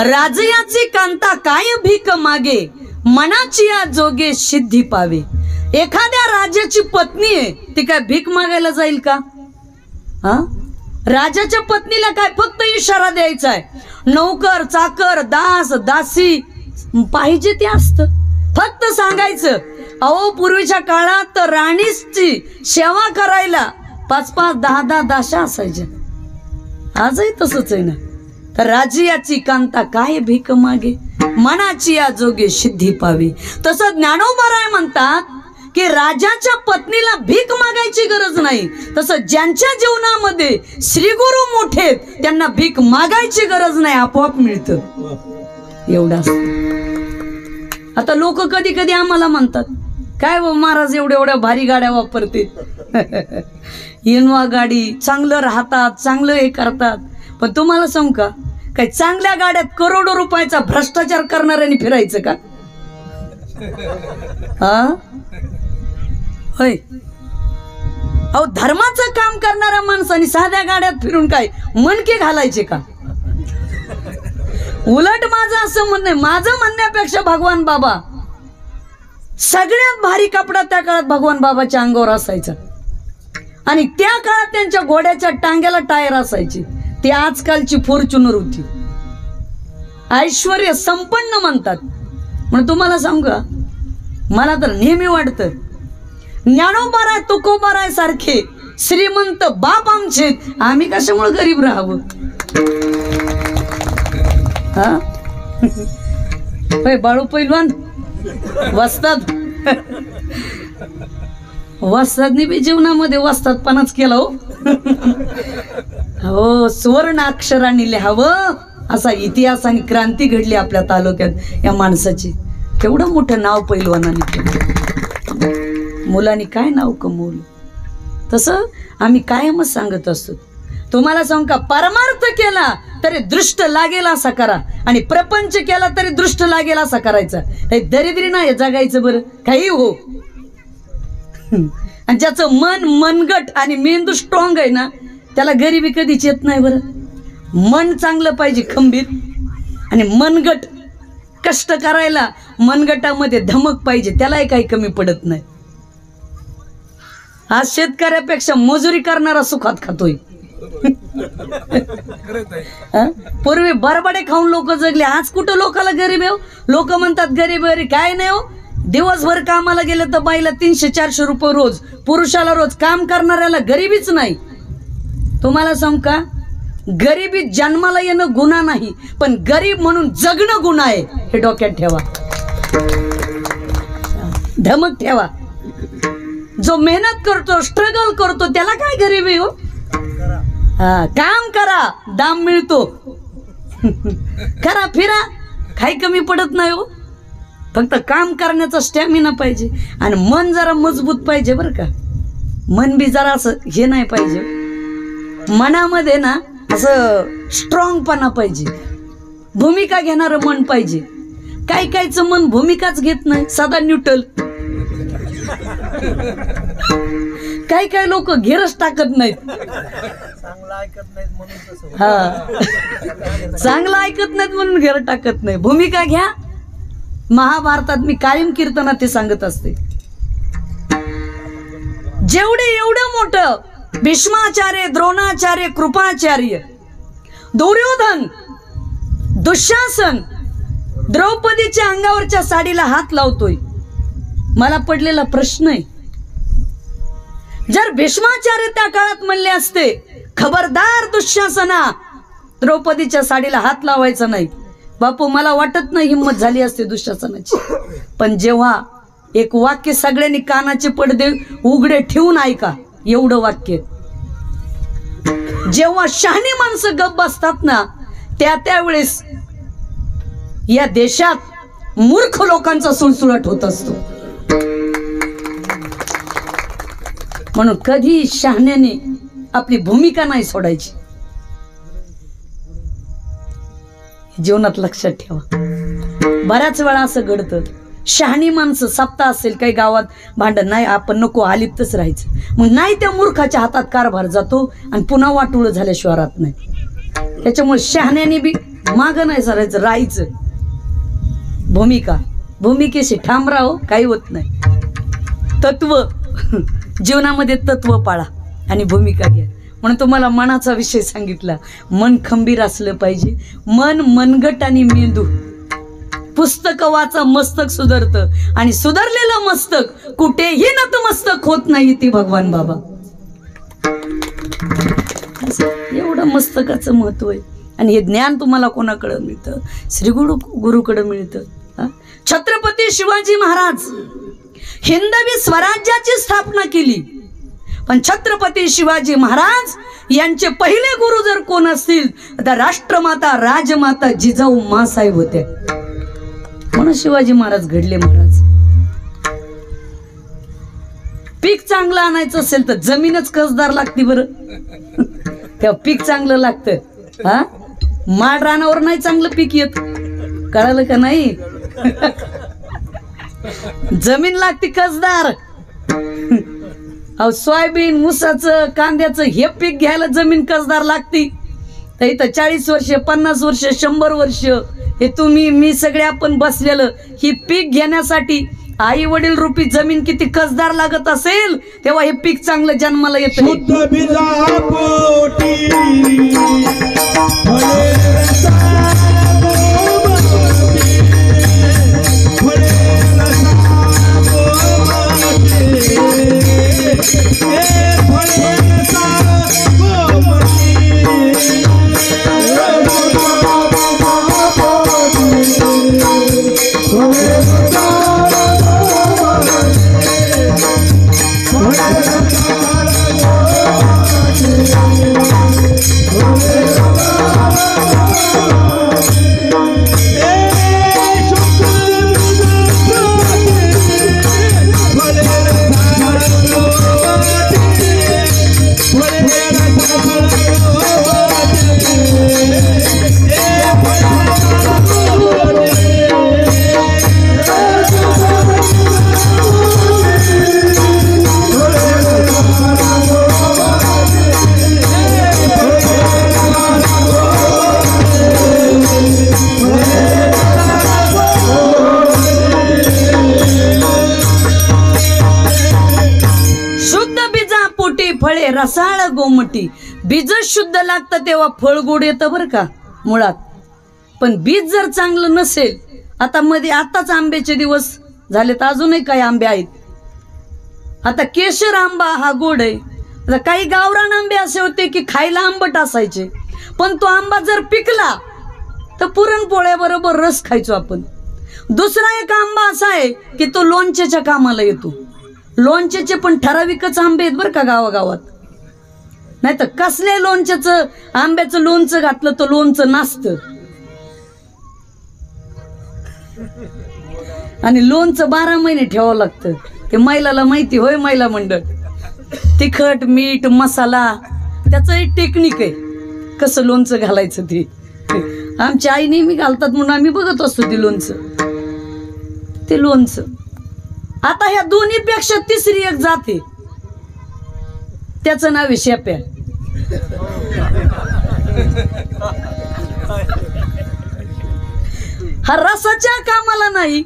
राजयाची कांता काय भीक मागे, मनाची या जोगे सिद्धी पावे. एखाद्या राजाची पत्नी आहे, ती काय भीक मागायला जाईल का? हा, राजाच्या पत्नीला काय फक्त इशारा द्यायचा आहे. नौकर चाकर दास दासी पाहिजे ते असतं, फक्त सांगायचं. अहो पूर्वीच्या काळात तर राणीची सेवा करायला 5-5, 10-10 दाशा असायच्या. आजही तसंच आहे ना. तर राजयाची कांता काय भीक मागे, मनाची या जोगे सिद्धी पावी. तसं ज्ञानोबा म्हणतात की राजाच्या पत्नीला भीक मागायची गरज नाही. तसं ज्यांच्या जीवनामध्ये श्रीगुरु मोठे त्यांना भीक मागायची गरज नाही, आपोआप मिळतं. एवढा आता लोक कधी कधी आम्हाला म्हणतात, काय वो महाराज एवढ्या एवढ्या भारी गाड्या वापरते, इनोवा गाडी, चांगलं राहतात, चांगलं हे करतात. पण तुम्हाला सांगू का, काही चांगल्या गाड्यात करोडो रुपयाचा भ्रष्टाचार करणाऱ्यांनी फिरायचं का? हा होय. अहो धर्माचं काम करणाऱ्या माणसाने साध्या गाड्यात फिरून काय मनके घालायचे का? उलट माझं असं म्हणणं आहे, माझं म्हणण्यापेक्षा भगवान बाबा सगळ्यात भारी कपडा त्या काळात भगवान बाबाच्या अंगावर असायचा. आणि त्या काळात त्यांच्या घोड्याच्या टांग्याला टायर असायची. ती आजकालची फॉर्च्युनर होती. ऐश्वर्य संपन्न म्हणतात. म्हणून तुम्हाला सांगू का, मला तर नेहमी वाटतं ज्ञानोबाराय तुकोबाराय सारखे श्रीमंत बाप आमचे, आम्ही कशामुळे गरीब राहावं? हा बाळू पैलवान वस्ताद, वस्तादनी बी जीवनामध्ये वस्तादपणाच केला हो. हो, सुवर्ण अक्षरांनी लिहावं असा इतिहास आणि क्रांती घडली आपल्या तालुक्यात या माणसाची. केवढं मोठं नाव पैलवानाने केलं, मुलांनी काय नाव कमवलं. तसं आम्ही कायमच सांगत असतो. तुम्हाला सांग का, परमार्थ केला तरी दृष्ट लागेल असा करा, आणि प्रपंच केला तरी दृष्ट लागेल असा करायचा. हे दरिद्री नाही जगायचं बरं, काही हो. आणि ज्याचं मन मनगट आणि मेंदू स्ट्रॉंग आहे ना, त्याला गरिबी कधीच येत नाही बरं. मन चांगलं पाहिजे खंबीर, आणि मनगट कष्ट करायला मनगटामध्ये धमक पाहिजे, त्यालाही काही कमी पडत नाही. आज शेतकऱ्यापेक्षा मजुरी करणारा सुखात खातोय. पूर्वी बरबडे खाऊन लोक जगले, आज कुठं लोकाला गरीब आहे? लोक म्हणतात गरीब आहे, काय नाही हो. दिवसभर कामाला गेले तर बाईला 300-400 रुपये रोज, पुरुषाला रोज. काम करणाऱ्याला गरीबीच नाही. तुम्हाला सांग का, गरिबी जन्माला येणं गुन्हा नाही, पण गरीब म्हणून जगणं गुन्हा आहे. हे डोक्यात ठेवा, धमक ठेवा. जो मेहनत करतो, स्ट्रगल करतो, त्याला काय गरिबी हो? हा, काम करा, दाम मिळतो. करा फिरा, काही कमी पडत नाही हो. फक्त काम करण्याचा स्टॅमिना पाहिजे, आणि मन जरा मजबूत पाहिजे बरं का. मन बी जरा असं हे नाही पाहिजे, मनामध्ये ना असं स्ट्रॉंगपणा पाहिजे. भूमिका घेणारं मन पाहिजे. काही काहीचं मन भूमिकाच घेत नाही, सदा न्यूट्रल. काही काही लोक घेरच टाकत नाहीत. हा, चांगलं ऐकत नाहीत म्हणून घेर टाकत नाही. भूमिका घ्या. महाभारतात मी कायम कीर्तनात ते सांगत असते, जेवढे एवढं मोठं भीष्माचार्य, द्रोणाचार्य, कृपाचार्य, दुर्योधन, दुःशासन द्रौपदीच्या अंगावरच्या साडीला हात लावतोय. मला पडलेला प्रश्न आहे, जर भीष्माचार्य त्या काळात म्हणले असते खबरदार दुःशासना, द्रौपदीच्या साडीला हात लावायचा नाही, बापू मला वाटत नाही हिंमत झाली असते दुःशासनाची. पण जेव्हा एक वाक्य सगळ्यांनी कानाचे पडदे उघडे ठेवून ऐका, एवढं वाक्य, जेव्हा शहाणी माणसं गप्प बसतात ना, त्यावेळेस या देशात मूर्ख लोकांचा सुळसुळाट होत असतो. म्हणून कधी शहाण्याने आपली भूमिका नाही सोडायची. जीवनात लक्षात ठेवा. बऱ्याच वेळा असं घडतं, शहाणी माणसं सप्ताह असेल काही गावात भांडण नाही, आपण नको आलिप्तच राहायचं. मग नाही त्या मूर्खाच्या हातात कारभार जातो आणि पुन्हा वाटोळं झाल्याशिवाय राहत नाही. त्याच्यामुळे शहाण्याने बी मागं नाही सरायचं, राहायचं. भूमिकेशी ठाम राहो, काही होत नाही. तत्व जीवनामध्ये तत्व पाळा आणि भूमिका घ्या. म्हणून तुम्हाला मनाचा विषय सांगितला. मन खंबीर असलं पाहिजे. मन मनगट आणि मेंदू. पुस्तक वाचा, मस्तक सुधारतं. आणि सुधारलेलं मस्तक कुठेही नतमस्तक होत नाही. ती भगवान बाबा. एवढं मस्तकाचं महत्व आहे. आणि हे ज्ञान तुम्हाला कोणाकडं मिळतं? श्री गुरुकडं मिळतं. छत्रपती शिवाजी महाराज हिंदवी स्वराज्याची स्थापना केली. पण छत्रपती शिवाजी महाराज यांचे पहिले गुरु जर कोण असतील तर राष्ट्रमाता राजमाता जिजाऊ माँसाहेब होते. म्हणून शिवाजी महाराज घडले महाराज. पीक चांगलं आणायचं असेल तर जमीनच कसदार लागते बरं. तेव्हा पीक चांगलं लागतं. हा, माळ रानावर नाही चांगलं पीक येत. कळालं का नाही? जमीन लागते कसदार. अहो सोयाबीन, ऊसाचं, कांद्याचं हे पीक घ्यायला जमीन कसदार लागती. तर इथं 40 वर्ष, 50 वर्ष, 100 वर्ष हे तुम्ही मी सगळे आपण बसलेलं ही पीक घेण्यासाठी आई वडील रूपी जमीन किती कसदार लागत असेल तेव्हा हे पीक चांगलं जन्माला येतं. शुद्ध बीजापोटी फळे रसाळ गोमटी. बीज शुद्ध लागतं तेव्हा फळ गोड येतं बरं का मुळात. पण बीज जर चांगलं नसेल, आता मध्ये आताच आंब्याचे दिवस झाले तर अजूनही काही आंबे आहेत. आता केशर आंबा हा गोड आहे. आता काही गावरान आंबे असे होते की खायला आंबट असायचे, पण तो आंबा जर पिकला तर पुरणपोळ्या बरोबर रस खायचो आपण. दुसरा एक आंबा असा आहे की तो लोणच्याच्या कामाला येतो. लोणच्याचे पण ठराविकच आंबे आहेत बरं का गावागावात. नाही तर कसल्या लोणच्याचं आंब्याचं लोणचं घातलं तर लोणचं नासतं. आणि लोणचं 12 महिने ठेवावं लागतं. ते मैलाला माहिती होय, महिला मंडळ. तिखट मीठ मसाला त्याचं एक टेक्निक आहे कसं लोणचं घालायचं ते. आमची आई नेहमी घालतात म्हणून आम्ही बघत असतो ते लोणचं. आता ह्या दोन्हीपेक्षा तिसरी एक जाते, त्याचं नाव आहे शेप्या. हा रसाच्या कामाला नाही,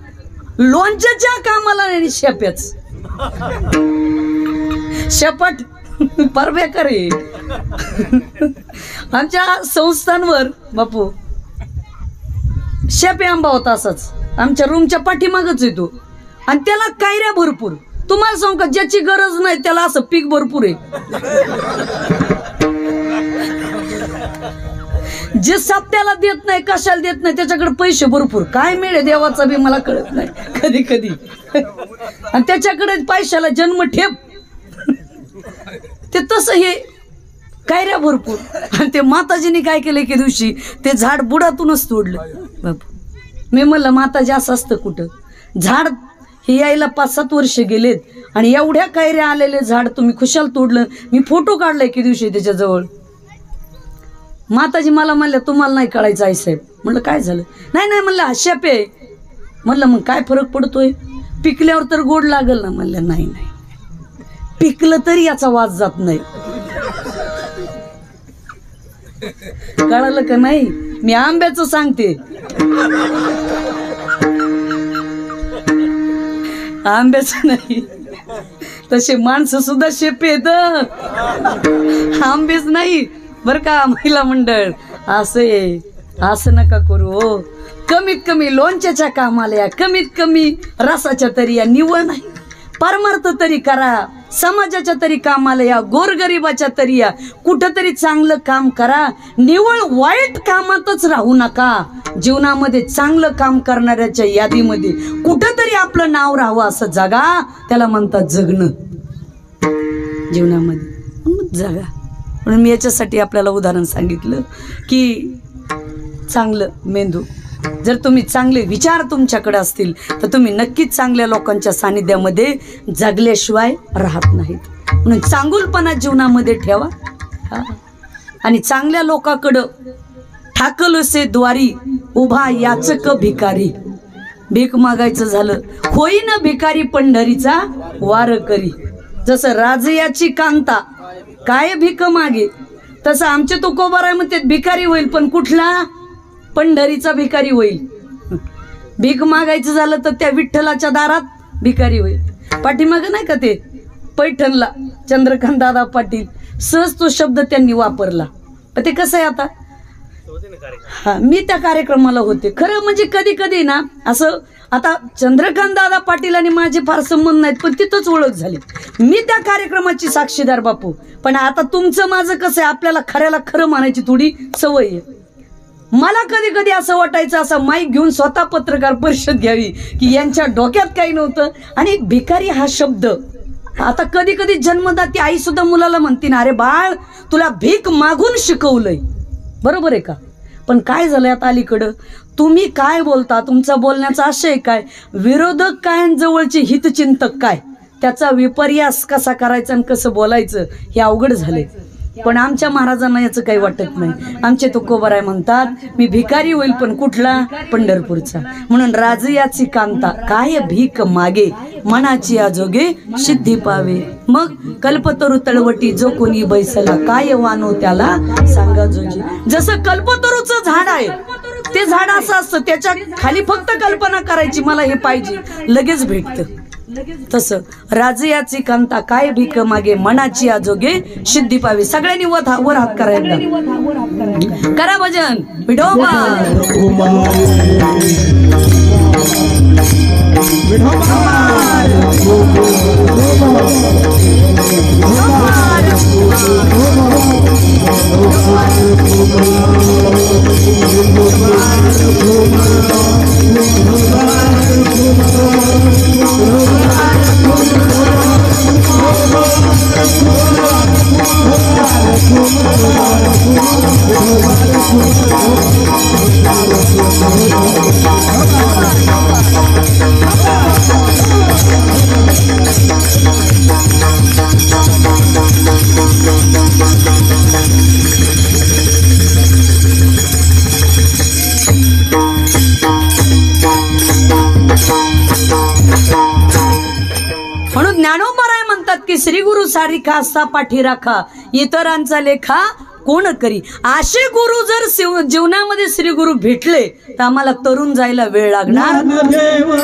लोणच्याच्या कामाला नाही. शेप्याच शेपट परबेकर आहे. आमच्या संस्थांवर बापू शेपे आंबा होता असाच आमच्या रूमच्या पाठीमागच येतो. आणि त्याला कायऱ्या भरपूर. तुम्हाला सांगू का, ज्याची गरज नाही त्याला असं पीक भरपूर आहे. जे सप्त्याला देत नाही, कशाला देत नाही, त्याच्याकडे पैसे भरपूर. काय मिळे देवाचा बी मला कळत नाही कधी कधी. आणि त्याच्याकडे पैशाला जन्म ठेप. ते तसं हे कायऱ्या भरपूर. आणि ते माताजीने काय केलं की दिवशी ते झाड बुडातूनच तोडलं. मी म्हणलं माताजी असं असतं कुठं? झाड हे यायला 5-7 वर्ष गेलेत आणि एवढ्या कायऱ्या आलेले झाड तुम्ही खुशाल तोडलं. मी फोटो काढलाय की दिवशी त्याच्याजवळ. माताजी मला म्हणल्या तुम्हाला नाही कळायचं आई साहेब. म्हणलं काय झालं? नाही म्हणलं हा शेप आहे. म्हणलं मग काय फरक पडतोय? पिकल्यावर तर गोड लागल ना. म्हणलं नाही पिकलं तरी याचा वास जात नाही. कळालं का नाही? मी आंब्याचं सांगते, आंब्याचं नाही. तसे माणसं सुद्धा शेपे येत, आंबेच नाही बर का महिला मंडळ. असं नका करू हो. कमीत कमी लोणच्याच्या कामाला या, कमीत कमी रसाच्या तरी या. निवळ नाही, परमार्थ तरी करा, समाजाच्या तरी कामाला या, गोरगरिबाच्या तरी या, कुठंतरी चांगलं काम करा. निवळ वाईट कामातच राहू नका. जीवनामध्ये चांगलं काम करणाऱ्याच्या यादीमध्ये कुठंतरी आपलं नाव राहावं, असं जगा. त्याला म्हणतात जगणं. जीवनामध्ये जगा. म्हणून मी याच्यासाठी आपल्याला उदाहरण सांगितलं की चांगलं मेंदू, जर तुम्ही चांगले विचार तुमच्याकडे असतील तर तुम्ही नक्कीच चांगल्या लोकांच्या सानिध्यामध्ये जगल्याशिवाय राहत नाहीत. म्हणून चांगुलपणा जीवनामध्ये ठेवा. आणि चांगल्या लोकांकडं ठाकलसे द्वारी उभा याचक भिकारी. भीक मागायचं झालं, होईन भिकारी पंढरीचा वार करी. जसं राजयाची कांता काय भीक मागे, तसं आमचे तुकोबाराय म्हणते भिकारी होईल, पण कुठला? पंढरीचा भिकारी होईल. भीक मागायचं झालं तर त्या विठ्ठलाच्या दारात भिकारी होईल. पाठीमागं नाही का ते पैठणला चंद्रकांत दादा पाटील, सहज तो शब्द त्यांनी वापरला. पण ते कसं आहे आता, हा मी त्या कार्यक्रमाला होते. खरं म्हणजे कधी कधी ना असं, आता चंद्रकांत दादा पाटील आणि माझे फार संबंध नाहीत, पण तिथंच ओळख झाली. मी त्या कार्यक्रमाची साक्षीदार बापू. पण आता तुमचं माझं कसं आहे, आपल्याला खऱ्याला खरं मानायची थोडी सवय आहे. मला कधी कधी असं वाटायचं, असं माईक घेऊन स्वतः पत्रकार परिषद घ्यावी की यांच्या डोक्यात काही नव्हतं. आणि भिकारी हा शब्द आता कधी कधी जन्मदाती आई सुद्धा मुलाला म्हणते ना, अरे बाळ तुला भीक मागून शिकवलंय. बरोबर आहे का? पण काय झालंय आता अलीकडं, तुम्ही काय बोलता, तुमचा बोलण्याचा आशय काय, विरोधक काय आणि जवळचे हितचिंतक काय, त्याचा विपर्यास कसा करायचा आणि कसं बोलायचं हे अवघड झालंय. पण आमच्या महाराजांना याचं काही वाटत नाही. आमचे तुकोबाराय म्हणतात मी भिकारी होईल, पण कुठला? पंढरपूरचा. म्हणून राजयाची कांता काय भीक मागे, मनाची आजोगे सिद्धी पावे. मग कल्पतरू तळवटी जो कोणी बैसला, काय वानो त्याला सांगा जोजी. जसं कल्पतरूचं झाड आहे, ते झाड असं असतं, त्याच्या खाली फक्त कल्पना करायची मला हे पाहिजे, लगेच भेटतं. तसं राजयाची कांता काय भीक मागे, मनाची आजोगे सिद्धी पावे. सगळ्यांनी वर हात करायला करा भजन. विठोबा म्हणून ज्ञानोबाराय म्हणतात की श्री गुरु सारिखा असा पाठी राखा, इतरांचा लेखा कोण करी. असे गुरु जर जीवनामध्ये श्री गुरु भेटले तर आम्हाला तरुण जायला वेळ लागणार. ज्ञानदेव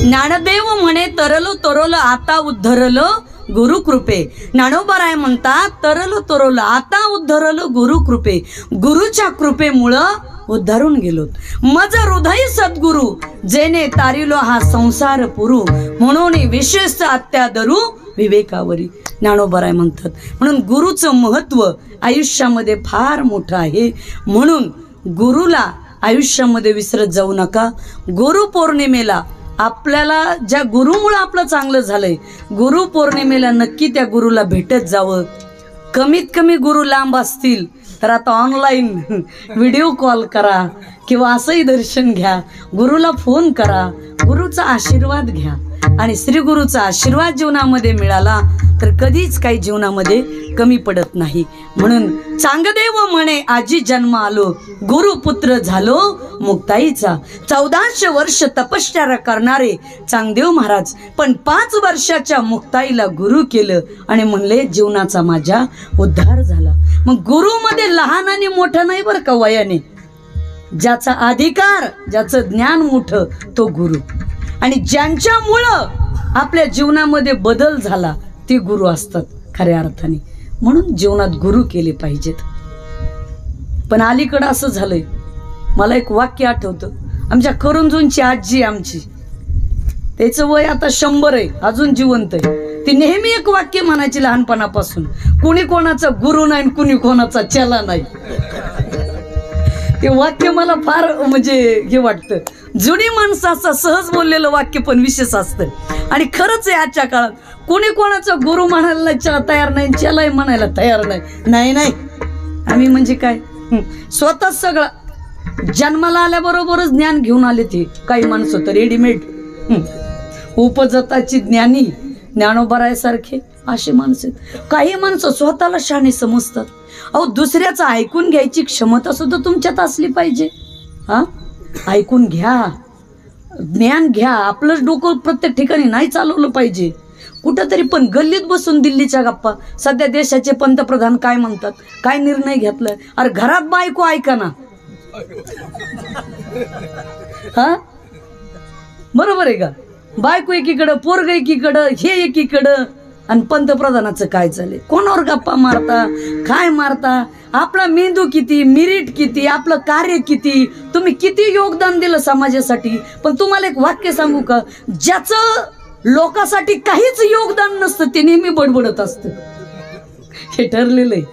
ज्ञानदेव म्हणे तरलो तरलो आता उद्धरलो गुरु कृपे. ज्ञानोबाराय म्हणतात तरलो तरलो आता उद्धरलो गुरु कृपे. गुरुच्या कृपेमुळं उद्धारून गेलो. मज हृदय सद्गुरु जेने तारिलो हा संसार पुरू. म्हणून विशेष अत्यादरू विवेकावरी. ज्ञानोबाराय म्हणतात म्हणून गुरुचं महत्व आयुष्यामध्ये फार मोठं आहे. म्हणून गुरुला आयुष्यामध्ये विसरत जाऊ नका. गुरुपौर्णिमेला आपल्याला ज्या गुरुमुळे आपलं चांगलं झालंय, गुरुपौर्णिमेला नक्की त्या गुरुला भेटत जावं. कमीत कमी गुरु लांब असतील तर आता ऑनलाईन व्हिडिओ कॉल करा किंवा असंही दर्शन घ्या. गुरुला फोन करा, गुरुचा आशीर्वाद घ्या. आणि श्री गुरुचा आशीर्वाद जीवनामध्ये मिळाला तर कधीच काही जीवनामध्ये कमी पडत नाही. म्हणून चांगदेव म्हणे आजी जन्म आलो गुरुपुत्र झालो मुक्ताईचा. 1400 वर्ष तपश्चर्या करणारे चांगदेव महाराज पण 5 वर्षाच्या मुक्ताईला गुरु केलं आणि म्हणले जीवनाचा माझ्या उद्धार झाला. मग गुरुमध्ये लहान आणि मोठं नाही बरं का वयाने. ज्याचा अधिकार ज्याचं ज्ञान मोठं तो गुरु. आणि ज्यांच्यामुळं आपल्या जीवनामध्ये बदल झाला ते गुरु असतात खऱ्या अर्थाने. म्हणून जीवनात गुरु केले पाहिजेत. पण अलीकडं असं झालंय, मला एक वाक्य आठवतं. आमच्या करंजूंची आजी आमची, त्याचं वय आता 100 आहे, अजून जिवंत आहे. ती नेहमी एक वाक्य म्हणायची लहानपणापासून, कुणी कोणाचा गुरु नाही कुणी कोणाचा चेला नाही. ते वाक्य मला फार म्हणजे हे वाटतं. जुनी माणसाचं सहज बोललेलं वाक्य पण विशेष असतं. आणि खरंच आहे आजच्या काळात कोणी कोणाचा गुरु म्हणायला तयार नाही, चेलाही म्हणायला तयार नाही. नाही नाही आम्ही म्हणजे काय, स्वतःच सगळं जन्माला आल्याबरोबरच ज्ञान घेऊन आले. ते काही माणसं तर रेडीमेड उपजताची ज्ञानी ज्ञानोबारायसारखे असे माणसं. काही माणसं स्वतःला शहाणे समजतात. अहो दुसऱ्याचं ऐकून घ्यायची क्षमता सुद्धा तुमच्यात असली पाहिजे. हा ऐकून घ्या, ज्ञान घ्या. आपलंच डोकं प्रत्येक ठिकाणी नाही चालवलं पाहिजे. कुठंतरी पण गल्लीत बसून दिल्लीच्या गप्पा. सध्या देशाचे पंतप्रधान काय म्हणतात, काय निर्णय घेतलाय. अरे घरात बायको ऐका ना. हा बरोबर आहे का. बायको एकीकडं, पोरग एकीकडं, हे एकीकडं, आणि पंतप्रधानाचं काय चाललंय. कोणावर गप्पा मारता, काय मारता. आपला मेंदू किती, मिरिट किती, आपलं कार्य किती, तुम्ही किती योगदान दिलं समाजासाठी. पण तुम्हाला एक वाक्य सांगू का, ज्याचं लोकांसाठी काहीच योगदान नसतं ते नेहमी बडबडत असतं. हे ठरलेलं आहे.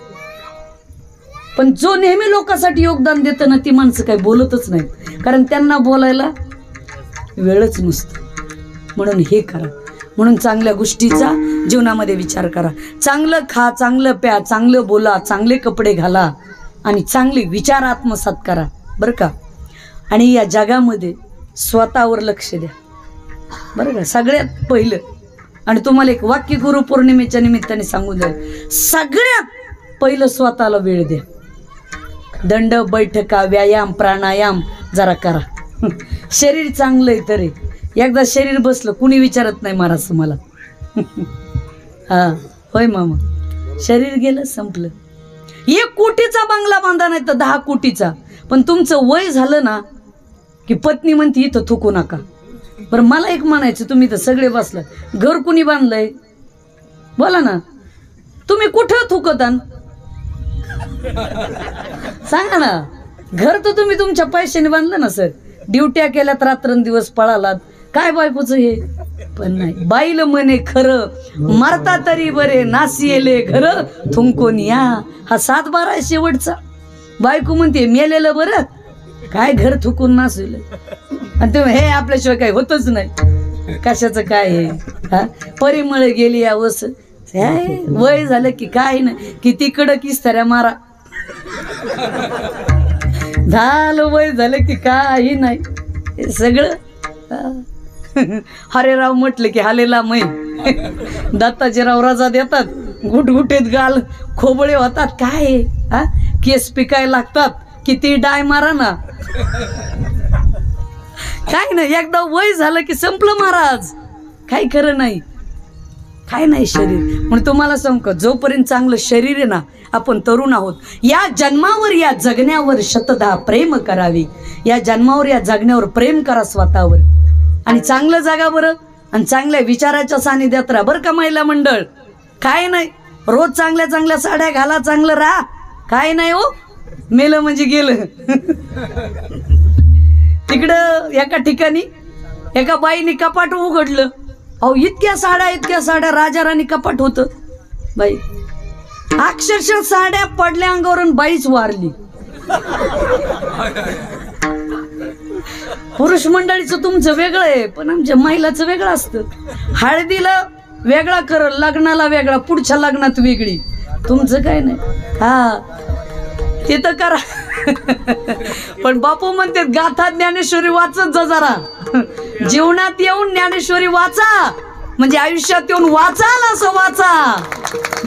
पण जो नेहमी लोकांसाठी योगदान देतं ना ती माणसं काही बोलतच नाहीत, कारण त्यांना बोलायला वेळच नसतो. म्हणून हे करा. म्हणून चांगल्या गोष्टीचा जीवनामध्ये विचार करा. चांगलं खा, चांगलं प्या, चांगलं बोला, चांगले कपडे घाला आणि चांगले विचार आत्मसात करा बरं का. आणि या जगामध्ये स्वतःवर लक्ष द्या बरं का, सगळ्यात पहिलं. आणि तुम्हाला एक वाक्य गुरुपौर्णिमेच्या निमित्ताने सांगून जाईल, सगळ्यात पहिलं स्वतःला वेळ द्या. दंड बैठका, व्यायाम, प्राणायाम जरा करा. शरीर चांगलं आहे तरी एकदा शरीर बसलं कुणी विचारत नाही महाराज मला. हा होय मामा, शरीर गेलं संपलं. 1 कोटीचा बंगला बांधा नाही तर 10 कोटीचा, पण तुमचं वय झालं ना की पत्नी म्हणते इथं थुकू नका. बरं मला एक म्हणायचं, तुम्ही तर सगळे बसला, घर कुणी बांधलंय बोला ना. तुम्ही कुठं थुकतान सांगा ना. घर तर तुम्ही तुमच्या पैशाने बांधलं ना सर. ड्युट्या केल्यात, रात्रंदिवस पळालात, काय बायकोचं हे. पण नाही, बाईला म्हणे खरं, मरता तरी बरे, नासियेले घर थुंकून या. हा 7-12 आहे शेवटचा. बायको म्हणते मेलेलं बरं, काय घर थुकून नासिल. आणि ते हे आपल्याशिवाय काही होतच नाही. कशाचं काय हे, हा परिमळ गेली या वस. वय झालं की काय नाही, किती कडक इस्ताऱ्या मारा, झालं वय झालं की काही नाही. हे सगळं हरेराव म्हटलं की हालेला मै. दत्ताजीराव रजा देतात, गुटगुटीत गाल खोबळे होतात. काय हा केस पिकाय लागतात, किती डाय मारा ना. काय नाही, एकदा वय झालं की संपलं महाराज. काही खरं नाही, काय नाही शरीर. म्हणून तुम्हाला सांगू, जोपर्यंत चांगलं शरीर आहे ना, आपण तरुण आहोत. या जन्मावर, या जगण्यावर शतदा प्रेम करावे. या जन्मावर, या जगण्यावर प्रेम करा स्वतःवर, आणि चांगलं जागा बरं, आणि चांगल्या विचाराच्या सानिध्यात राहा बरं का महिला मंडळ. काय नाही, रोज चांगल्या चांगल्या साड्या घाला, चांगलं राहा. काय नाही हो, मेलं म्हणजे गेलं. तिकडं एका ठिकाणी एका बाईने कपाट उघडलं. अहो इतक्या साड्या, राजा राणी कपाट होतं. बाई अक्षरशः साड्या पडल्या अंगावरून, बाईच वारली. पुरुष मंडळीचं तुमचं वेगळं आहे, पण आमच्या महिलाचं वेगळं असतं. हळदीला वेगळा कर, लग्नाला वेगळा, पुढच्या लग्नात वेगळी. तुमचं काय नाही, हा ते तर करा. पण बापू म्हणते गाथा ज्ञानेश्वरी वाचत जा जरा. जीवनात येऊन ज्ञानेश्वरी वाचा, म्हणजे आयुष्यात येऊन वाचाल असं वाचा.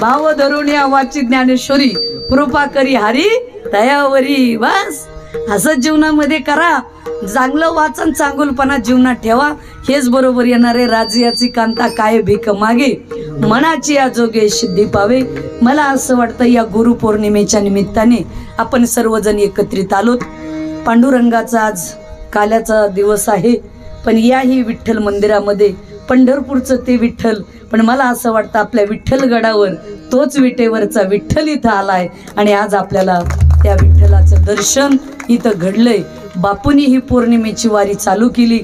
भाव धरून या वाची ज्ञानेश्वरी, कृपा करी हरी दयावरी. बस असं जीवनामध्ये करा. चांगलं वाचन, चांगुलपणा जीवनात ठेवा. हेच बरोबर येणारे. राजियाची कांता काय भीक मागे, मनाची आजोगे सिद्धी पावे. मला असं वाटतं या गुरुपौर्णिमेच्या निमित्ताने आपण सर्वजण एकत्रित आलोत. पांडुरंगाचा आज काल्याचा दिवस आहे, पण याही विठ्ठल मंदिरामध्ये पंढरपूरचं ते विठ्ठल, पण मला असं वाटतं आपल्या विठ्ठलगडावर तोच विटेवरचा विठ्ठल इथं आलाय. आणि आज आपल्याला त्या विठ्ठलाचं दर्शन इथं घडलंय. बापूंनी ही पौर्णिमेची वारी चालू केली.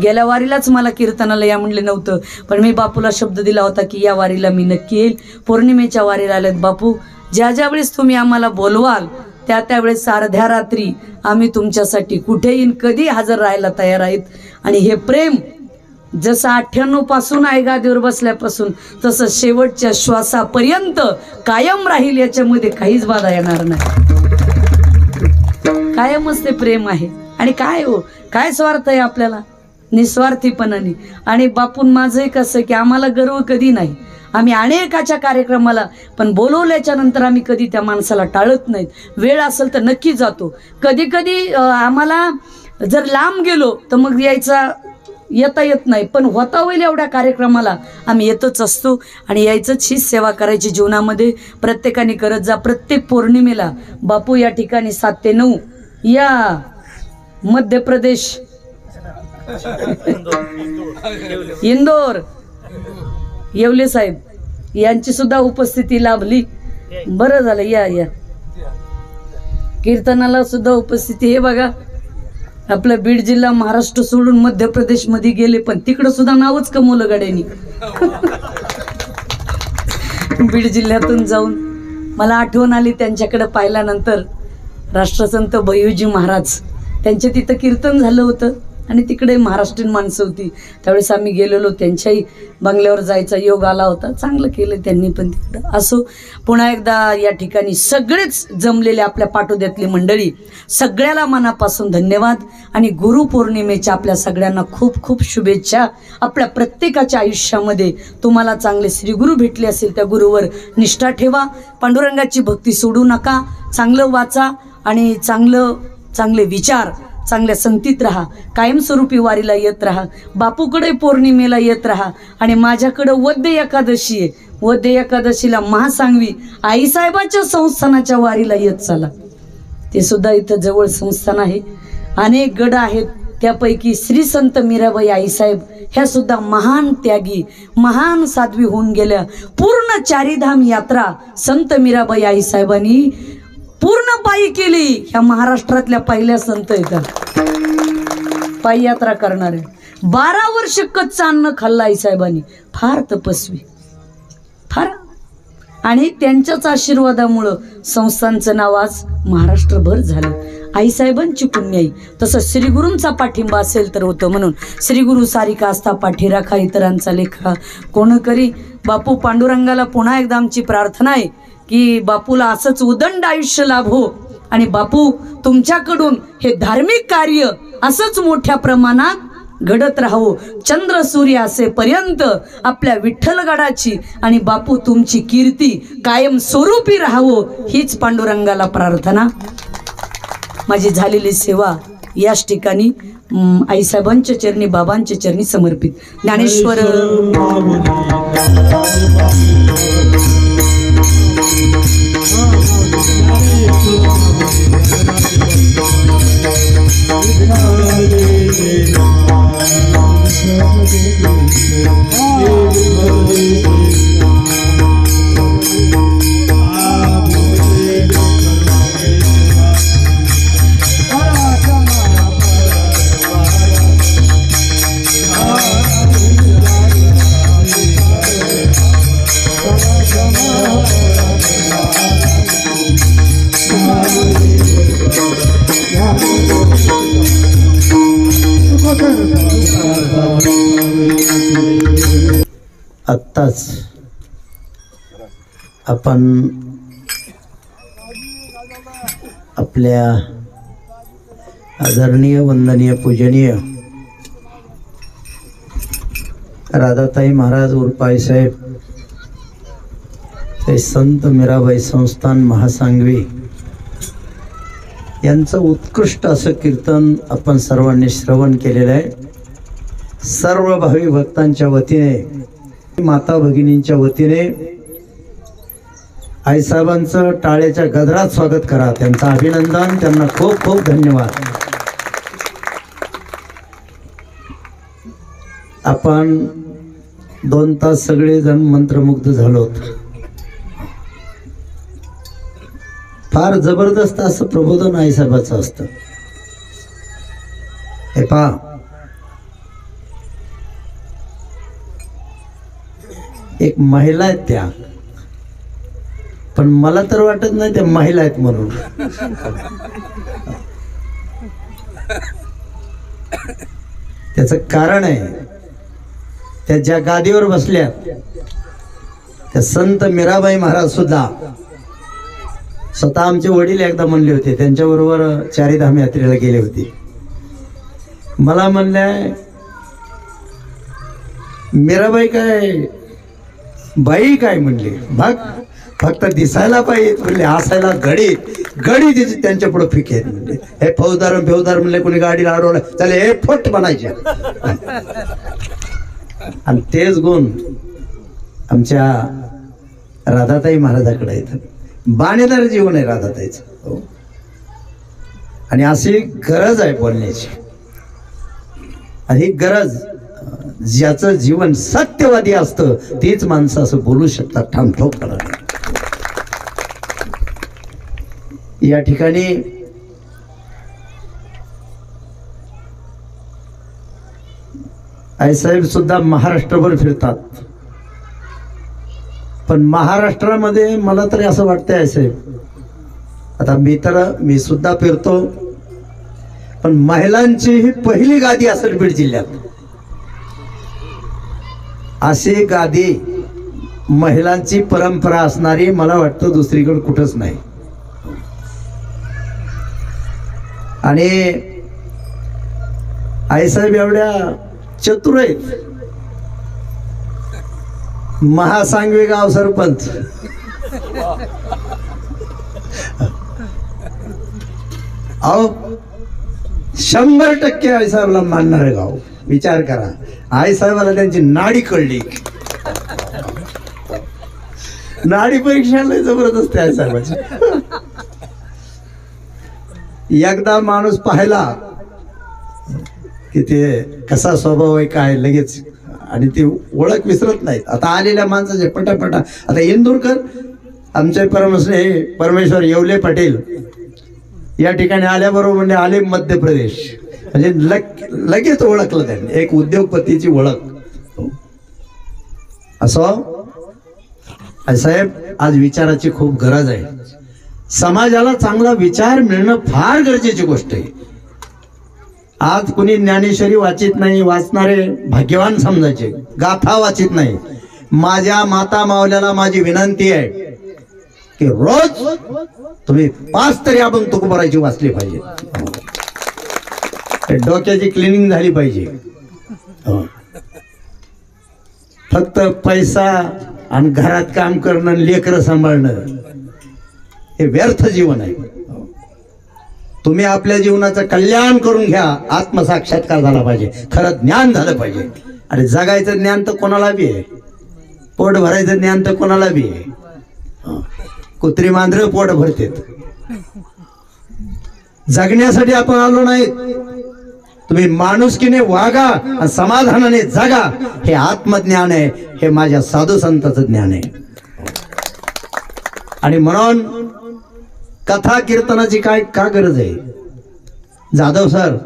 गेल्या वारीलाच मला कीर्तनाला या म्हणले नव्हतं, पण मी बापूला शब्द दिला होता की या वारीला मी नक्की येईल. पौर्णिमेच्या वारीला आलेत बापू. ज्या ज्या वेळेस तुम्ही आम्हाला बोलवाल त्या त्यावेळेस अर्ध्या रात्री आम्ही तुमच्यासाठी कुठे येईन, कधी हजर राहायला तयार आहेत. आणि हे प्रेम जसं 98 पासून आहे गादीवर बसल्यापासून, तसं शेवटच्या श्वासापर्यंत कायम राहील. याच्यामध्ये काहीच बाधा येणार नाही. कायमच ते प्रेम आहे. आणि काय हो, काय स्वार्थ आहे आपल्याला, निस्वार्थीपणाने. आणि बापून माझं कसं की आम्हाला गर्व कधी नाही. आम्ही अनेकाच्या कार्यक्रमाला पण बोलवल्याच्या नंतर आम्ही कधी त्या माणसाला टाळत नाहीत. वेळ असेल तर नक्की जातो. कधी कधी आम्हाला जर लांब गेलो तर मग येता येत नाही, पण होता होईल एवढ्या कार्यक्रमाला आम्ही येतच असतो. आणि यायचंच, हीच सेवा करायची जीवनामध्ये. प्रत्येकाने करत जा. प्रत्येक पौर्णिमेला बापू या ठिकाणी 7 ते 9 या मध्य प्रदेश इंदोर येवले साहेब यांची सुद्धा उपस्थिती लाभली. बरं झालं. या कीर्तनाला सुद्धा उपस्थिती. हे बघा, आपलं बीड जिल्हा महाराष्ट्र सोडून मध्य प्रदेश मध्ये गेले, पण तिकडं सुद्धा नावच कमवलं गाड्यांनी. बीड जिल्ह्यातून जाऊन मला आठवण आली त्यांच्याकडे पाहिल्यानंतर. राष्ट्रसंत भैयूजी महाराज त्यांच्या तिथं कीर्तन झालं होतं आणि तिकडे महाराष्ट्रीयन माणसं होती. त्यावेळेस आम्ही गेलेलो, त्यांच्याही बंगल्यावर जायचा योग आला होता. चांगलं केलं त्यांनी पण तिकडं. असो, पुन्हा एकदा या ठिकाणी सगळेच जमलेले आपल्या पाटोद्यातली मंडळी, सगळ्याला मनापासून धन्यवाद. आणि गुरुपौर्णिमेच्या आपल्या सगळ्यांना खूप खूप शुभेच्छा. आपल्या प्रत्येकाच्या आयुष्यामध्ये तुम्हाला चांगले श्रीगुरू भेटले असेल, त्या गुरुवर निष्ठा ठेवा. पांडुरंगाची भक्ती सोडू नका. चांगलं वाचा आणि चांगले विचार, चांगल्या संगतीत राहा. कायमस्वरूपी वारीला येत राहा. बापूकडे पौर्णिमेला येत राहा. आणि माझ्याकडं वद्य एकादशी आहे. वद्य एकादशीला महासांगवी आईसाहेबाच्या संस्थानाच्या वारीला येत चला. ते सुद्धा इथं जवळ संस्थान आहे. अनेक गड आहेत, त्यापैकी श्री संत मीराबाई आईसाहेब ह्या सुद्धा महान त्यागी, महान साध्वी होऊन गेल्या. पूर्ण चारीधाम यात्रा संत मीराबाई आईसाहेबांनी पूर्ण पायी केली. ह्या महाराष्ट्रातल्या पहिल्या संत आहेत. पायी यात्रा करणार आहे. 12 वर्ष कच्चं अन्न खाल्लं आईसाहेबांनी. फार तपस्वी, फार. आणि त्यांच्याच आशीर्वादामुळं संस्थांचं नाव आज महाराष्ट्रभर झालं. आईसाहेबांची पुण्याई. तसं श्रीगुरूंचा पाठिंबा असेल तर होतं. म्हणून श्रीगुरु सारिका असता पाठी राखा इतरांचा लेखा कोण करी. बापू पांडुरंगाला पुन्हा एकदा आमची प्रार्थना आहे की बापूला असंच उदंड आयुष्य लाभो आणि बापू तुमच्याकडून हे धार्मिक कार्य असंच मोठ्या प्रमाणात घडत राहो. चंद्र सूर्य असेपर्यंत आपल्या विठ्ठलगडाची आणि बापू तुमची कीर्ती कायम स्वरूपी राहावो हीच पांडुरंगाला प्रार्थना. माझी झालेली सेवा याच ठिकाणी आईसाहेबांच्या चरणी बाबांच्या चरणी समर्पित. ज्ञानेश्वर आत्ताच आपण आपल्या आदरणीय वंदनीय पूजनीय राधाताई महाराज उर्फ आईसाहेब ते संत मीराबाई संस्थान महासांगवी यांचं उत्कृष्ट असं कीर्तन आपण सर्वांनी श्रवण केलेलं आहे. सर्व भावी भक्तांच्या वतीने माता भगिनींच्या वतीने आईसाहेबांचं टाळ्याच्या गजरात स्वागत करा. त्यांचं अभिनंदन, त्यांना खूप खूप धन्यवाद. आपण 2 तास सगळेजण मंत्रमुग्ध झालोत. फार जबरदस्त असं प्रबोधन आईसाहेबाचं असतं. हे पहा, एक महिला आहेत त्या, पण मला तर वाटत नाही त्या महिला आहेत म्हणून. त्याचं कारण आहे, त्या ज्या गादीवर बसल्या त्या संत मीराबाई महाराज सुद्धा स्वतः आमचे वडील एकदा म्हणले होते, त्यांच्याबरोबर चारीधाम यात्रेला गेले होते. मला म्हणल्या मीराबाई काय बाई काय म्हणले, बघ फक्त दिसायला पाहिजे म्हणले, हसायला गडी तिची त्यांच्या पुढे फिके म्हणले. हे फौजदार म्हणले, कोणी गाडीला अडवलं त्याला हे फट बनायचे. आणि तेच गुण आमच्या राधाताई महाराजाकडे येतात. बाणेदार जीवन आहे राधाताईचं. आणि अशी गरज आहे बोलण्याची. आणि ही गरज, ज्याचं जीवन सत्यवादी असतं तीच माणसं असं बोलू शकतात ठामठोकपणे. या ठिकाणी आईसाहेब सुद्धा महाराष्ट्रभर फिरतात. पण महाराष्ट्रामध्ये मला तरी असं वाटतंय आईसाहेब, आता मी सुद्धा फिरतो, पण महिलांची ही पहिली गादी असेल बीड जिल्ह्यात. अशी गादी महिलांची परंपरा असणारी मला वाटतं दुसरीकडे कुठंच नाही. आणि आईसाहेब एवढ्या चतुर आहेत. महासांगवी गाव सरपंच, अहो 100% आईसाहेबला मानणारे गाव. विचार करा, आईसाहेबाला त्यांची नाडी कळली. नाडी परीक्षा लय जबरदस्त आहे आईसाहेबाची. एकदा माणूस पाहिला की ते कसा स्वभाव आहे काय लगेच, आणि ती ओळख विसरत नाहीत. आता आलेल्या माणसाचे पटापटा, आता इंदूरकर आमचे परमेश्वर येवले पटेल या ठिकाणी आल्याबरोबर म्हणजे आले मध्य प्रदेश. म्हणजे लगेच ओळखलं त्यांनी, एक उद्योगपतीची ओळख. असं साहेब, आज विचाराची खूप गरज आहे. समाजाला चांगला विचार मिळणं फार गरजेची गोष्ट आहे. आज कुणी ज्ञानेश्वरी वाचित नाही, वाचणारे भाग्यवान समजायचे. गाथा वाचित नाही. माझ्या माता मावल्याला माझी विनंती आहे की रोज तुम्ही 5 तरी अभंग तुकोबाराची वाचली पाहिजे. डोक्याची क्लिनिंग झाली पाहिजे. फक्त पैसा आणि घरात काम करणं, लेकरं सांभाळणं हे व्यर्थ जीवन आहे. तुम्ही आपल्या जीवनाचं कल्याण करून घ्या. आत्मसाक्षात्कार झाला पाहिजे, खरं ज्ञान झालं पाहिजे. अरे जगायचं ज्ञान तर कोणाला बी आहे, पोट भरायचं ज्ञान तर कोणाला बी आहे. कुत्री मांजरं पोट भरतेत. जगण्यासाठी आपण आलो नाही. तुम्ही माणुसकीने वागा आणि समाधानाने जगा. हे आत्मज्ञान आहे, हे माझ्या साधू संतांचं ज्ञान आहे. आणि म्हणून कथा कीर्तनाची काय का गरज आहे? जाधव सर,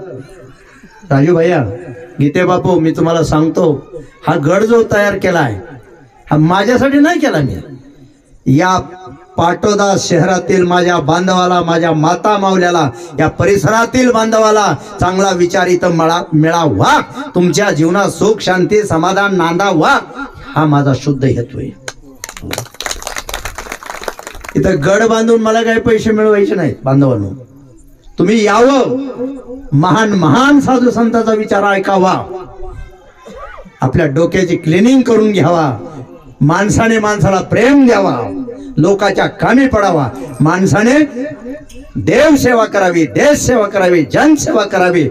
राजू भैया, गीते बापू, मी तुम्हाला सांगतो, हा गड जो तयार केलाय हा माझ्यासाठी नाही केला. मी या पाटोदा शहरातील माझ्या बांधवाला, माझ्या माता मावल्याला, या परिसरातील बांधवाला चांगला विचार इथं मिळावा, तुमच्या जीवनात सुख शांती समाधान नांदावा, हा माझा शुद्ध हेतू आहे. इथं गड बांधून मला काही पैसे मिळवायचे नाहीत. बांधवांनो, तुम्ही यावं, महान महान साधू संतांचा विचार ऐकावा, आपल्या डोक्याची क्लिनिंग करून घ्यावा, माणसाने माणसाला प्रेम द्यावा, लोकांच्या कामी पडावा, माणसाने देव सेवा करावी, देश सेवा करावी, जनसेवा करावी,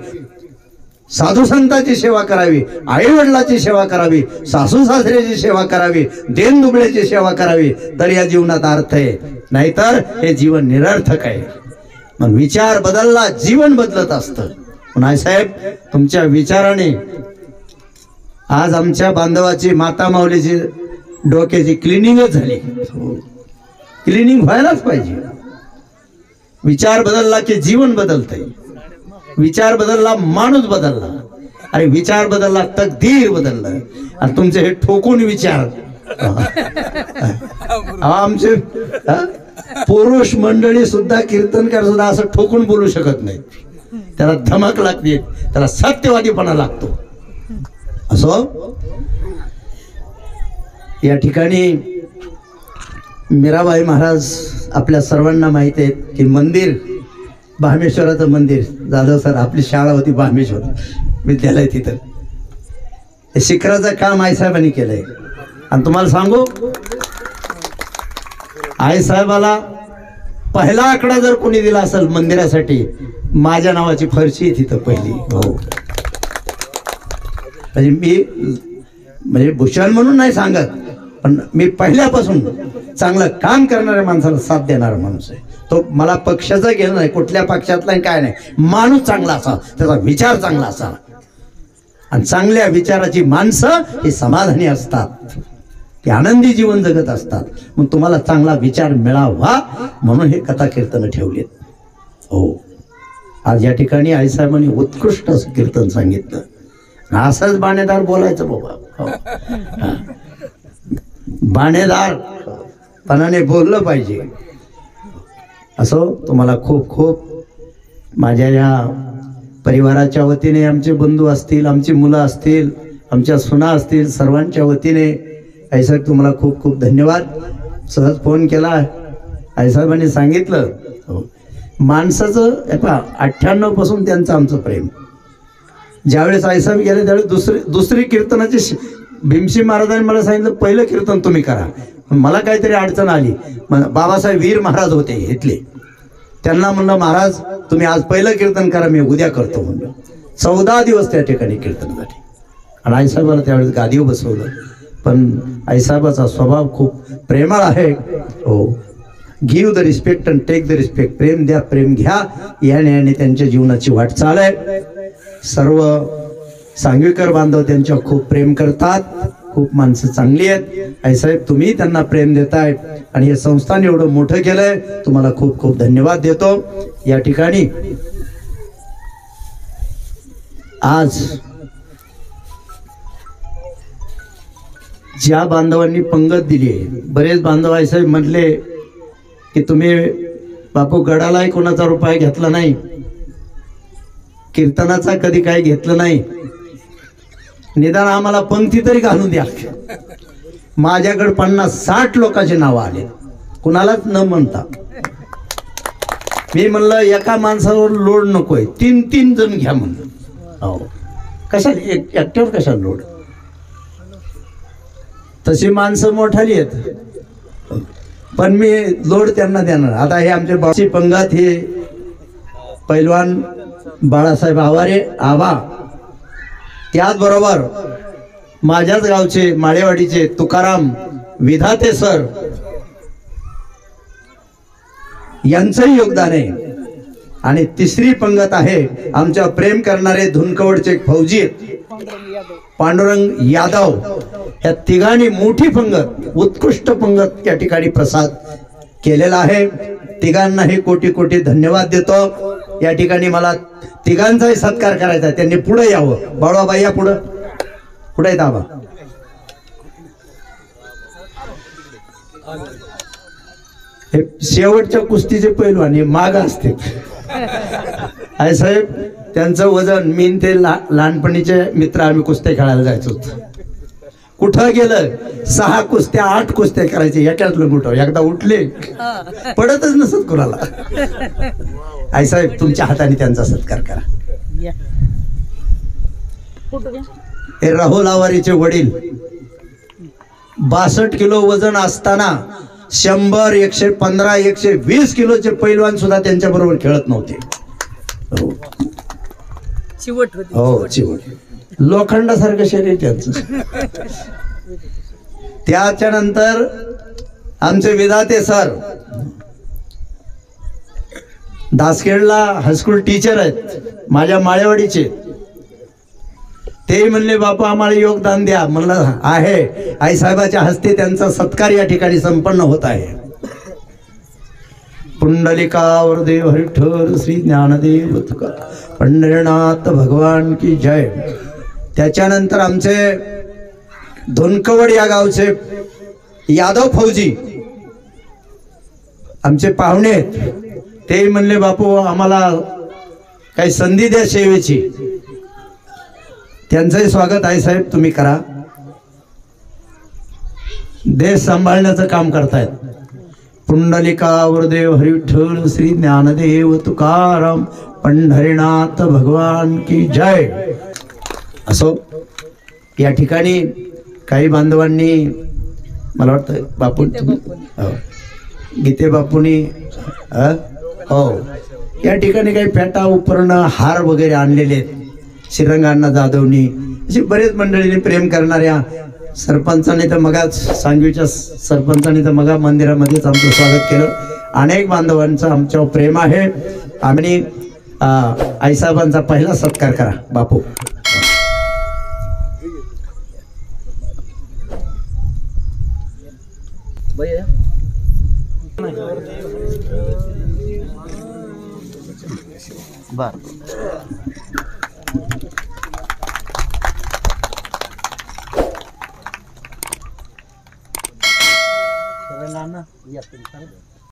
साधू संतांची सेवा करावी, आई वडिलाची सेवा करावी, सासू सासऱ्याची सेवा करावी, देन दुबळ्याची सेवा करावी, तर या जीवनात अर्थ आहे. नाहीतर हे जीवन निरर्थक आहे. मग विचार बदलला, जीवन बदलत असतं. पण साहेब, तुमच्या विचाराने आज आमच्या बांधवाची, माता माऊलीची डोक्याची क्लिनिंगच झाली. क्लिनिंग व्हायलाच पाहिजे. विचार बदलला की जीवन बदलतंय. विचार बदलला, माणूस बदलला. आणि विचार बदलला, तकदीर बदललं. आणि तुमचे हे ठोकून विचार, आमचे पुरुष मंडळी सुद्धा, कीर्तनकार सुद्धा असं ठोकून बोलू शकत नाही. त्याला धमक लागते, त्याला सत्यवादीपणा लागतो. असो, या ठिकाणी मीराबाई महाराज आपल्या सर्वांना माहित आहे की मंदिर, भामेश्वराचं मंदिर, जाधव सर, आपली शाळा होती भामेश्वर विद्यालय, तिथं हे शिखराचं काम आईसाहेबांनी केलंय. आणि तुम्हाला सांगू, आईसाहेबाला पहिला आकडा जर कोणी दिला असेल मंदिरासाठी, माझ्या नावाची फरशी आहे तिथं पहिली. हो, म्हणजे भूषण म्हणून नाही सांगत, पण मी पहिल्यापासून चांगलं काम करणाऱ्या माणसाला साथ देणारा माणूस आहे. तो मला पक्षाचा गेला नाही, कुठल्या पक्षातला काय नाही. माणूस चांगला असा, त्याचा विचार चांगला असा. आणि चांगल्या विचाराची माणसं ही समाधानी असतात, ती आनंदी जीवन जगत असतात. मग तुम्हाला चांगला विचार मिळावा म्हणून हे कथा कीर्तन ठेवलेत. हो, आज या ठिकाणी आईसाहेबांनी उत्कृष्ट असं कीर्तन सांगितलं. असंच बाणेदार बोलायचं बाबा. हो, बाणेदार पणाने बोललं पाहिजे. असो, तुम्हाला खूप खूप माझ्या या परिवाराच्या वतीने, आमचे बंधू असतील, आमची मुलं असतील, आमच्या सुना असतील, सर्वांच्या वतीने आईसाहेब तुम्हाला खूप खूप धन्यवाद. सहज फोन केला, आईसाहेबांनी सांगितलं. हो, माणसाचं 98 पासून त्यांचं आमचं प्रेम. ज्यावेळेस आईसाहेब गेले त्यावेळेस दुसरी कीर्तनाची भीमसिंह महाराजांनी मला सांगितलं, पहिलं कीर्तन तुम्ही करा. मला काहीतरी अडचण आली. बाबासाहेब वीर महाराज होते इथले, त्यांना म्हणलं, महाराज तुम्ही आज पहिलं कीर्तन करा, मी उद्या करतो म्हणलं. 14 दिवस त्या ठिकाणी कीर्तन झाले. आणि आईसाहेबाला त्यावेळेस गादीवर बसवलं. पण आईसाहेबाचा स्वभाव खूप प्रेमळ आहे. हो, give the respect and take the respect. प्रेम द्या, प्रेम घ्या, याने त्यांच्या जीवनाची वाटचाल आहे. सर्व सांगवीकर बांधव त्यांच्यावर खूप प्रेम करतात, खूप माणसं चांगली आहेत. आईसाहेब, तुम्ही त्यांना प्रेम देताय आणि हे संस्थान एवढं मोठं केलंय, तुम्हाला खूप खूप धन्यवाद देतो. या ठिकाणी आज ज्या बांधवांनी पंगत दिली आहे, बरेच बांधव आहे साहेब म्हटले की तुम्ही बापू गडालाही कोणाचा रुपया घेतला नाही, कीर्तनाचा कधी काही घेतलं नाही, निदान आम्हाला पंक्ती तरी घालून द्या. माझ्याकडे 50-60 लोकांचे नाव आले, कुणालाच न म्हणता. मी म्हणलं एका माणसावर लोड नकोय, 3-3 जण घ्या म्हणलं. हो, कशाला एकट्यावर कशाला लोड. तशी माणसं मोठाली आहेत, पण मी लोड त्यांना देणार. आता हे आमचे बाची पंगत, हे पैलवान बाळासाहेब आवारे आबा, त्याचबरोबर माझ्याच गावचे माळेवाडीचे तुकाराम विधाते सर यांचंही योगदान आहे. आणि तिसरी पंगत आहे आमच्या प्रेम करणारे धुनकवडचे फौजी पांडुरंग यादव. या तिघांनी मोठी पंगत, उत्कृष्ट पंगत या ठिकाणी प्रसाद केलेला आहे. तिघांनाही कोटी कोटी धन्यवाद देतो. या ठिकाणी मला तिघांचाही सत्कार करायचा आहे. त्यांनी पुढे यावं. बाळवाबाई या पुढं, पुढे येत आबा. हे शेवटच्या कुस्तीचे पैलवान हे माग असते. आहे साहेब, त्यांचं वजन, मी ते लहानपणीचे मित्र आम्ही कुस्त्या खेळायला जायचो. कुठं गेलं 6 कुस्त्या 8 कुस्त्या करायचे एकाच लंगुटावर. एकदा उठले पडतच नसत कोणाला. आई साहेब, तुमच्या हाताने त्यांचा सत्कार करा. हे राहुल आवारीचे वडील 62 किलो वजन असताना 100, 115, 120 किलोचे पैलवान सुद्धा त्यांच्या बरोबर खेळत नव्हते. चिवट होती. हो, चिवट. लोखंडासारखं शरीर त्यांचं. त्याच्यानंतर आमचे विधाते सर दासखेडला हायस्कूल टीचर आहेत, माझ्या माळेवाडीचे. ते म्हणले बापू आम्हाला योगदान द्या. म्हणलं आहे. आईसाहेबाच्या हस्ते त्यांचा सत्कार या ठिकाणी संपन्न होत आहे. पुंडलिकावर देव हरिठर श्री ज्ञानदेव तुका पंढरीनाथ भगवान की जय. त्याच्यानंतर आमचे धुनकवड या गावचे यादव फौजी आमचे पाहुणे आहेत. ते म्हणले बापू आम्हाला काही संधी द्या सेवेची. त्यांचंही स्वागत आहे साहेब, तुम्ही करा. देश सांभाळण्याचं काम करतायत. पुंडलिकावर देव हरिठल श्री ज्ञानदेव तुकाराम पंढरीनाथ भगवान की जय. असो, या ठिकाणी काही बांधवांनी, मला वाटतं बापू, गीते बापूंनी, हो, या ठिकाणी काही फेटा उपरणं हार वगैरे आणलेले आहेत. श्रीरंगांना जाधवनी, अशी बरेच मंडळींनी, प्रेम करणाऱ्या सरपंचाने तर मगाच, सांगवीच्या सरपंचाने तर मगा मंदिरामध्येच आमचं स्वागत केलं. अनेक बांधवांचं आमच्यावर प्रेम आहे. आम्ही आईसाहेबांचा पहिला सत्कार करा बापू. बर,